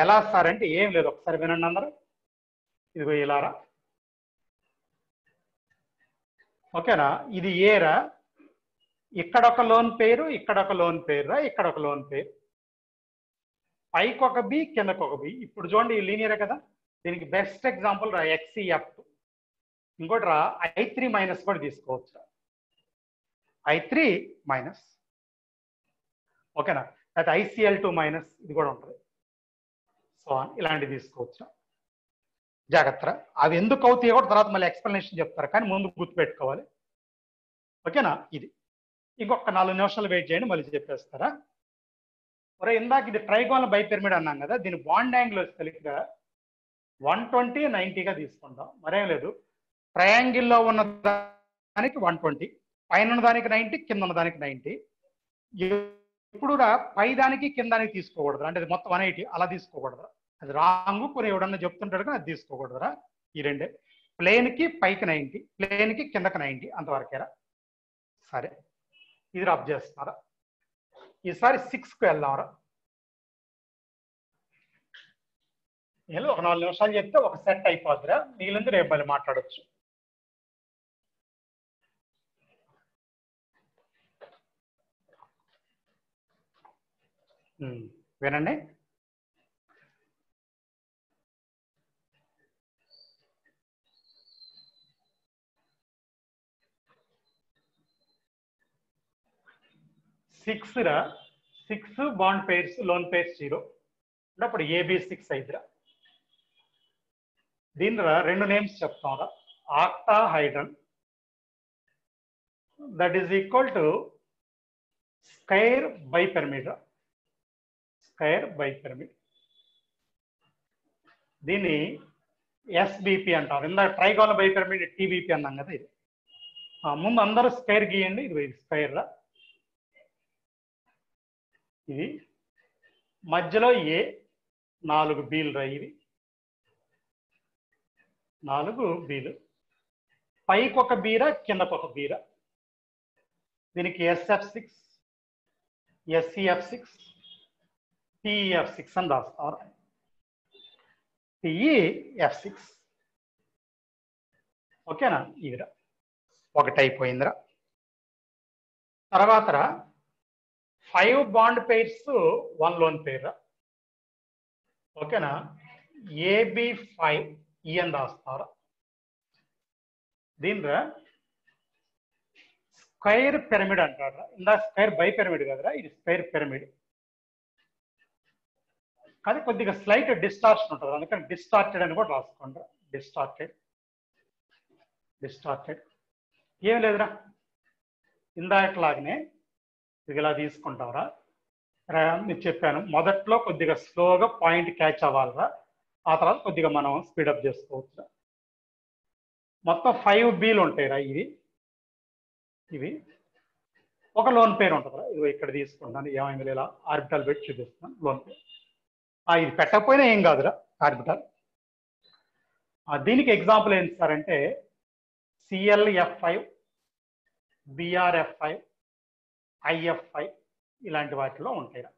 ఎలా సార్ అంటే ఏం లేదు, ఒకసారి వినండి అందరూ. ఇదిగో ఇలారా. ఓకేనా? ఇది ఏరా, ఇక్కడ ఒక లోన్ పేరు, ఇక్కడ ఒక లోన్ పేరు రా, ఇక్కడ ఒక లోన్ పేరు, పైకి ఒక బి, కిందకు ఒక బి. ఇప్పుడు చూడండి, ఈ లీనియరే కదా. దీనికి బెస్ట్ ఎగ్జాంపుల్ రా XCF2. ఇంకోటి రా I3 మైనస్ కూడా తీసుకోవచ్చు. I3 minus. ఓకేనా? అయితే ICl2 మైనస్ ఇది కూడా ఉంటుంది. సో ఇలాంటివి తీసుకోవచ్చు. జాగ్రత్త. అవి ఎందుకు అవుతాయో కూడా తర్వాత మళ్ళీ ఎక్స్ప్లెనేషన్ చెప్తారు, కానీ ముందు గుర్తుపెట్టుకోవాలి. ఓకేనా? ఇది ఇంకొక 4 నిమిషాలు వెయిట్ చేయండి, మళ్ళీ చెప్పేస్తారా. మరి ఇందాక ఇది ట్రైగోనల్ బైపిరమిడ్ అన్నాం కదా, దీని బాండ్ యాంగిల్ కలిగిగా 120 90గా తీసుకుంటాం. మరేం లేదు, ట్రయాంగిల్లో ఉన్న దానికి 120, పైన ఉన్న దానికి 90, కింద ఉన్న దానికి 90. ఇప్పుడు పై దానికి కింద దానికి తీసుకోకూడదు, అంటే అది మొత్తం 180 అలా తీసుకోకూడదు. అది రాంగు, కొన్ని ఎవడన్నా చెప్తుంటాడు కానీ అది తీసుకోకూడదురా. ఈ రెండే, ప్లేన్కి పైకి 90, ప్లేన్కి కిందకి 90, అంతవరకేరా. సరే, ఇది రబ్ చేస్తున్నారా. ఈసారి 6కు వెళ్దాంరా. నేను ఒక 4 నిమిషాలు చెప్తే ఒక సెట్ అయిపోద్దిరా, మిగిలింది రేపు మళ్ళీ మాట్లాడచ్చు. వినండి. రా 6 బాండ్ పేర్స్ లోన్ పేర్స్ 0 అంటే అప్పుడు AB6 అయిద్దిరా. దీని 2 నేమ్స్ చెప్తాంరా. Octahedron that is equal to square bipyramid. Square bipyramid. దీన్ని SBP అంటారు. ఇందాక ట్రైగోనల్ బైపిరమిడ్ TBP అన్నాం కదా. ఇది ముందు అందరూ స్క్వేర్ గీయండి. ఇది స్క్వేర్ రా. ఇది మధ్యలో ఏ 4 బీలు రా. ఇవి 4 బీలు, పైకి ఒక బీరా, కిందకు ఒక బీరా. దీనికి SF6 SCF6 TEF6 అని రాస్తారు. TEF6. ఓకేనా? ఇదిరా ఒకటి అయిపోయిందిరా. తర్వాత 5 బాండ్ పేర్స్ 1 లోన్ పేరు. ఓకేనా? AB5 ఈ అని రాస్తారు. దీనిరా స్క్వేర్ పిరమిడ్ అంటారు. ఇందా స్క్వేర్ బై పిరమిడ్ కదరా, ఇది స్క్వేర్ పిరమిడ్. కానీ కొద్దిగా స్లైట్ డిస్టార్షన్ ఉంటుంది, అందుకని డిస్టార్టెడ్ అని కూడా రాసుకోండి. డిస్టార్టెడ్ ఏం లేదురా, ఇందాకలాగానే ఇది ఇలా తీసుకుంటావురా. మీకు చెప్పాను మొదట్లో కొద్దిగా స్లోగా పాయింట్ క్యాచ్ అవ్వాలిరా, ఆ తర్వాత కొద్దిగా మనం స్పీడప్ చేసుకోవచ్చు. మొత్తం 5 బీలు ఉంటాయిరా. ఇవి ఒక లోన్ పేరు ఉంటుందిరా. ఇది ఇక్కడ తీసుకుంటాను, ఏమైంది ఇలా ఆర్బిటల్ పెట్టి చూపిస్తాను. లోన్ పేరు ఇది పెట్టకపోయినా ఏం కాదురా, ఆర్బిటల్. దీనికి ఎగ్జాంపుల్ ఏంటి సార్ అంటే ClF5, BrF5, IF5 ఇలాంటి వాటిలో ఉంటాయిరా.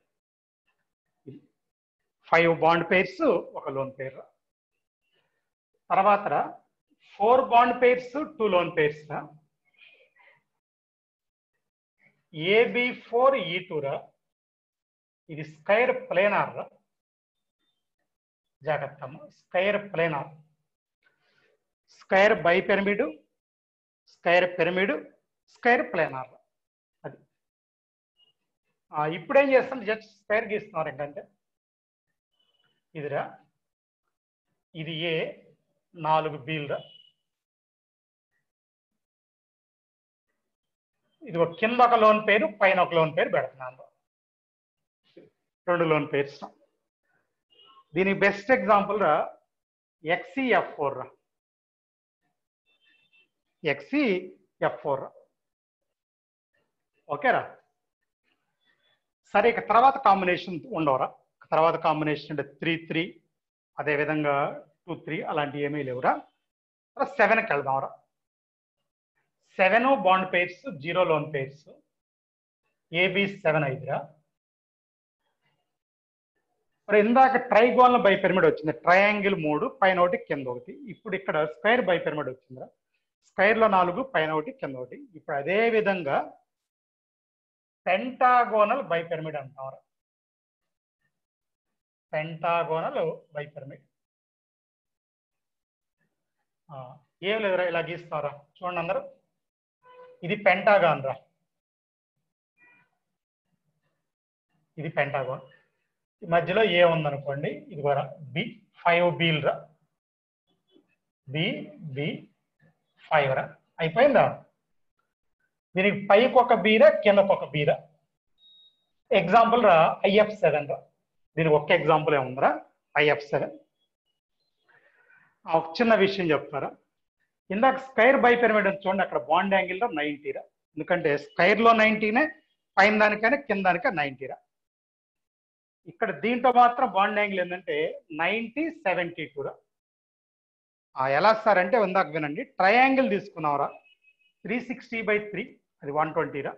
5 బాండ్ పేర్స్ ఒక లోన్ పేరు. తర్వాత 4 బాండ్ పేర్స్ 2 లోన్ పేర్స్ రా. AB4E2 రా. ఇది స్క్వేర్ ప్లేనార్ రా, జాగ్రత్త. Square planar, square by pyramid, square pyramid, square planar. అది ఇప్పుడు ఏం చేస్తాం, జస్ట్ స్క్వేర్ గీస్తున్నారు ఏంటంటే ఇదిరా. ఇది ఏ 4 బీలురా. ఇది ఒక కింద ఒక లోన్ పేరు, పైన ఒక లోన్ పేరు పెడుతున్నాను. 2 లోన్ పేర్స్. దీనికి బెస్ట్ ఎగ్జాంపుల్ రా XeF4 రా. XeF4 రా. ఓకేరా? సరే, ఇక తర్వాత కాంబినేషన్ ఉండవరా. తర్వాత కాంబినేషన్ అంటే 3-3, అదేవిధంగా 2-3 అలాంటివి ఏమీ లేవురా. 7కి వెళ్దాంరా. 7 bond pairs 0 loan pairs. AB7 ఐదురా. మరి ఇందాక ట్రైగోనల్ బై పిరమిడ్ వచ్చింది, ట్రయాంగిల్ 3 పైన 1 కింద 1. ఇప్పుడు ఇక్కడ స్క్వేర్ బై పిరమిడ్ వచ్చిందిరా. స్క్వేర్ లో 4 పైన 1 కింద 1. ఇప్పుడు అదే విధంగా పెంటాగోనల్ బై పిరమిడ్ అంటారు. పెంటాగోనల్ బై పిరమిడ్ ఏం లేదురా, ఇలా గీస్తారా. చూడండి అందరూ, ఇది పెంటాగాన్ రా. ఇది పెంటాగోన్. ఈ మధ్యలో ఏ ఉందనుకోండి, ఇది కూడా B5 బీల్ రా. B5 రా. అయిపోయిందా? దీనికి పైకి ఒక బీరా, కిందకు ఒక బీరా. ఎగ్జాంపుల్ రా IF7 రా. దీనికి ఒక్క ఎగ్జాంపుల్ ఏముందిరా, IF7. ఒక చిన్న విషయం చెప్తారా. ఇందాక స్క్వేర్ బై పిరమిడ్ చూడండి, అక్కడ బాండ్ యాంగిల్ రా 90 రా. ఎందుకంటే స్క్వేర్ లో 90నే, పైన దానికైనా కింద దానికే 90 రా. ఇక్కడ దీంట్లో మాత్రం బాండ్ యాంగిల్ ఏంటంటే 90-72 రా. ఎలా సార్ అంటే ఇందాక వినండి, ట్రయాంగిల్ తీసుకున్నావురా 360/3, అది 120 రా.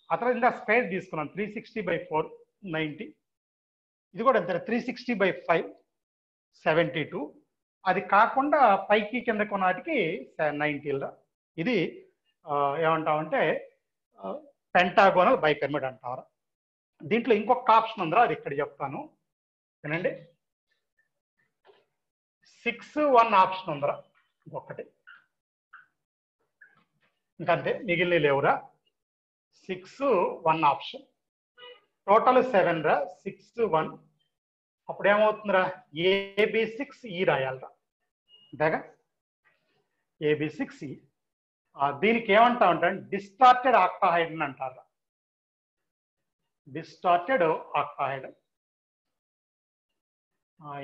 ఆ తర్వాత ఇందాక స్క్వేర్ తీసుకున్నాం 360/4 90. ఇది కూడా అంతే 360/5 72. అది కాకుండా పైకి కిందకు ఉన్నటికి 90 రా. ఇది ఏమంటామంటే పెంటాగోనల్ బై పిరమిడ్ అంటారు. దీంట్లో ఇంకొక ఆప్షన్ ఉందిరా, అది ఇక్కడ చెప్తాను వినండి. 6-1 ఆప్షన్ ఉందిరా, ఇంకొకటి. ఇంకంతే, మిగిలిన లేవురా. 6-1 ఆప్షన్. టోటల్ 7 రా. 6-1. అప్పుడు ఏమవుతుందిరా, AB6E రాయాలరా. అంతేగా, AB6E. దీనికి ఏమంటా ఉంటారు, డిస్టార్టెడ్ ఆక్టాహైడ్రన్ అంటారు. డిస్టార్టెడ్ ఆక్టాహైడ్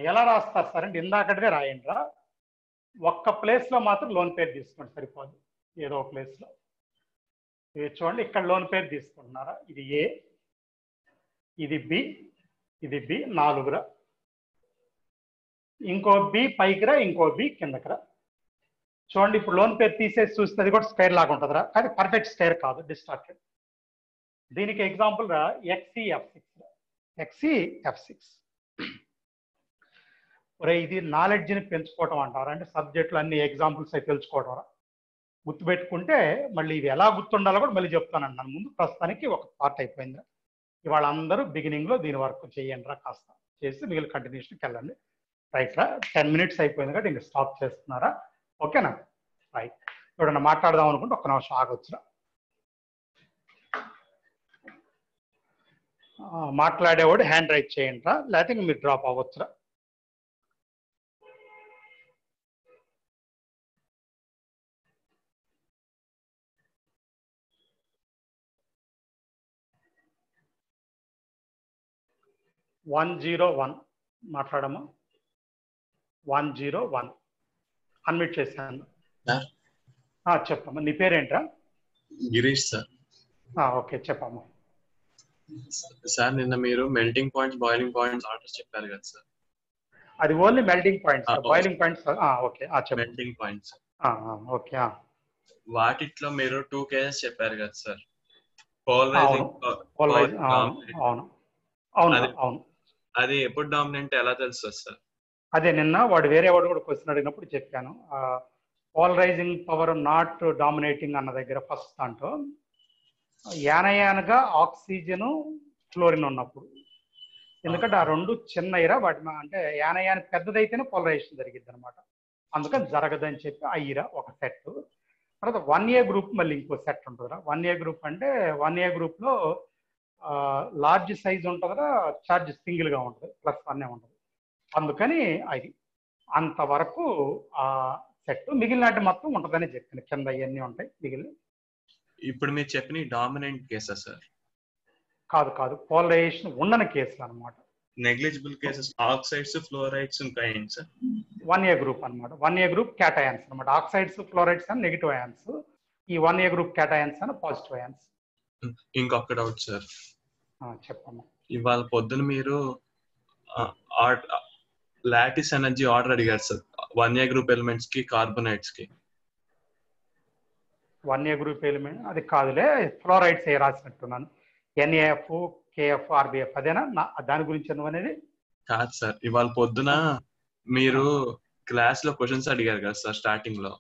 ఎలా రాస్తారు సార్ అంటే ఇందాకటిదే రాయండి రా. ఒక్క ప్లేస్ లో మాత్రం లోన్ పేరు తీసుకోండి, సరిపోదు. ఏదో ఒక ప్లేస్ లో చూడండి, ఇక్కడ లోన్ పేరు తీసుకుంటున్నారా. ఇది ఏ, ఇది బి, ఇది బి 4 రా. ఇంకో బి పైకి రా, ఇంకో బి కిందకి రా. చూడండి, ఇప్పుడు లోన్ పేరు తీసేసి చూస్తే అది కూడా స్క్వేర్ లాగా ఉంటుందిరా, కానీ పర్ఫెక్ట్ స్క్వేర్ కాదు, డిస్టార్టెడ్. దీనికి ఎగ్జాంపుల్ రా XeF6. XeF6 ఒరే, ఇది నాలెడ్జ్ని పెంచుకోవటం అంటారు. అంటే సబ్జెక్టులు అన్ని ఎగ్జాంపుల్స్ అవి తెలుసుకోవడం రా. గుర్తుపెట్టుకుంటే మళ్ళీ ఇవి ఎలా గుర్తుండాలో కూడా మళ్ళీ చెప్తానన్నాను. ముందు ప్రస్తుతానికి ఒక పార్ట్ అయిపోయింది. ఇవాళ అందరూ బిగినింగ్ లో దీని వరకు చేయండి రా కాస్త. చేసి మిగిలిన కంటిన్యూషన్కి వెళ్ళండి. రైట్ రా 10 minutes అయిపోయింది కాబట్టి ఇంకా స్టాప్ చేస్తున్నారా? ఓకేనా? రైట్. ఎవడన్నా మాట్లాడదాం అనుకుంటే ఒక్క నిమిషం ఆగొచ్చురా. మాట్లాడేవాడు హ్యాండ్ రైట్ చేయండి రా, లేకపోతే ఇంక మీరు డ్రాప్ అవ్వచ్చురా. వన్ 101 మాట్లాడమ్మా. 101 అన్మ్యూట్ చేశాను. చెప్పమ్మా, నీ పేరేంట్రా? గిరీష్ సార్. ఓకే చెప్పమ్మా. సార్ నిన్న మీరు melting points, boiling points orders చెప్పారు కదా సార్. అది only melting points, boiling points okay melting points okay. వాటిట్లో మీరు 2 cases చెప్పారు కదా సార్. అవును. అది ఎప్పుడు డామినెంట్ ఎలా తెలుస్తుంది సార్? అదే నిన్న వేరే వాడు కూడా క్వశ్చన్ అడిగినప్పుడు చెప్పాను. పోలరైజింగ్ పవర్ నాట్ డామినేటింగ్ అన్న దగ్గర ఫస్ట్ దాంట్లో యానయాన్గా ఆక్సిజన్ ఫ్లోరిన్ ఉన్నప్పుడు, ఎందుకంటే ఆ రెండు చిన్న ఇరా వాటి అంటే యానయాన్ పెద్దదైతేనే పోలరైజేషన్ జరిగింది అనమాట. అందుకని జరగదని చెప్పి ఆ ఇరా ఒక సెట్. తర్వాత 1A గ్రూప్ మళ్ళీ ఇంకో సెట్ ఉంటుందిరా. 1A గ్రూప్ అంటే 1A గ్రూప్లో లార్జ్ సైజ్ ఉంటుందిరా, ఛార్జ్ సింగిల్గా ఉంటుంది, +1 ఉంటుంది. అందుకని అది అంతవరకు ఆ సెట్ మిగిలినట్టు మొత్తం ఉంటుందని చెప్పాను. కింద ఇవన్నీ ఉంటాయి మిగిలిన. ఇప్పుడు మీరు చెప్పిన డామినెంట్ కేసా సార్? కాదు, పోలరైజేషన్ ఉండని కేసులు అనమాట. నెగ్లిజిబుల్ కేసెస్ ఆక్సైడ్స్, ఫ్లోరైడ్స్ ఇంకా ఏంటి సార్? 1A గ్రూప్ అనమాట. 1A గ్రూప్ క్యాటయాన్స్ అనమాట. ఆక్సైడ్స్, ఫ్లోరైడ్స్ అని నెగిటివ్ అయాన్స్, ఈ 1A గ్రూప్ క్యాటయాన్స్ అని పాజిటివ్ అయాన్స్. ఇంకొక డౌట్ సార్. చెప్పమ్మా. ఇవాళ పొద్దున మీరు లాటిస్ ఎనర్జీ ఆర్డర్ అడిగారు సార్ 1A గ్రూప్ ఎలిమెంట్స్ కి, కార్బోనైట్స్ కి. 1A గ్రూప్ ఎలిమెంట్ అది కాదులే, ఫ్లోరైడ్స్ ఏ రాసినట్టున్నాను. NAF, KF, RBF అదేనా దాని గురించి అనేది? కాదు సార్, ఇవాళ పొద్దున మీరు క్లాస్ లో క్వశ్చన్స్ అడిగారు కదా సార్ స్టార్టింగ్ లో.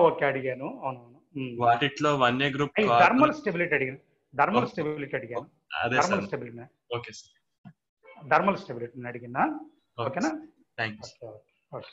ఓకే అడిగాను. అవునవును. వాటిట్లో 1A గ్రూప్ థర్మల్ స్టెబిలిటీ అడిగాను. అడిగాను. అదే thermal stability. Okay sir. Thermal stability అడిగినా. ఓకేనా? థ్యాంక్స్. ఓకే.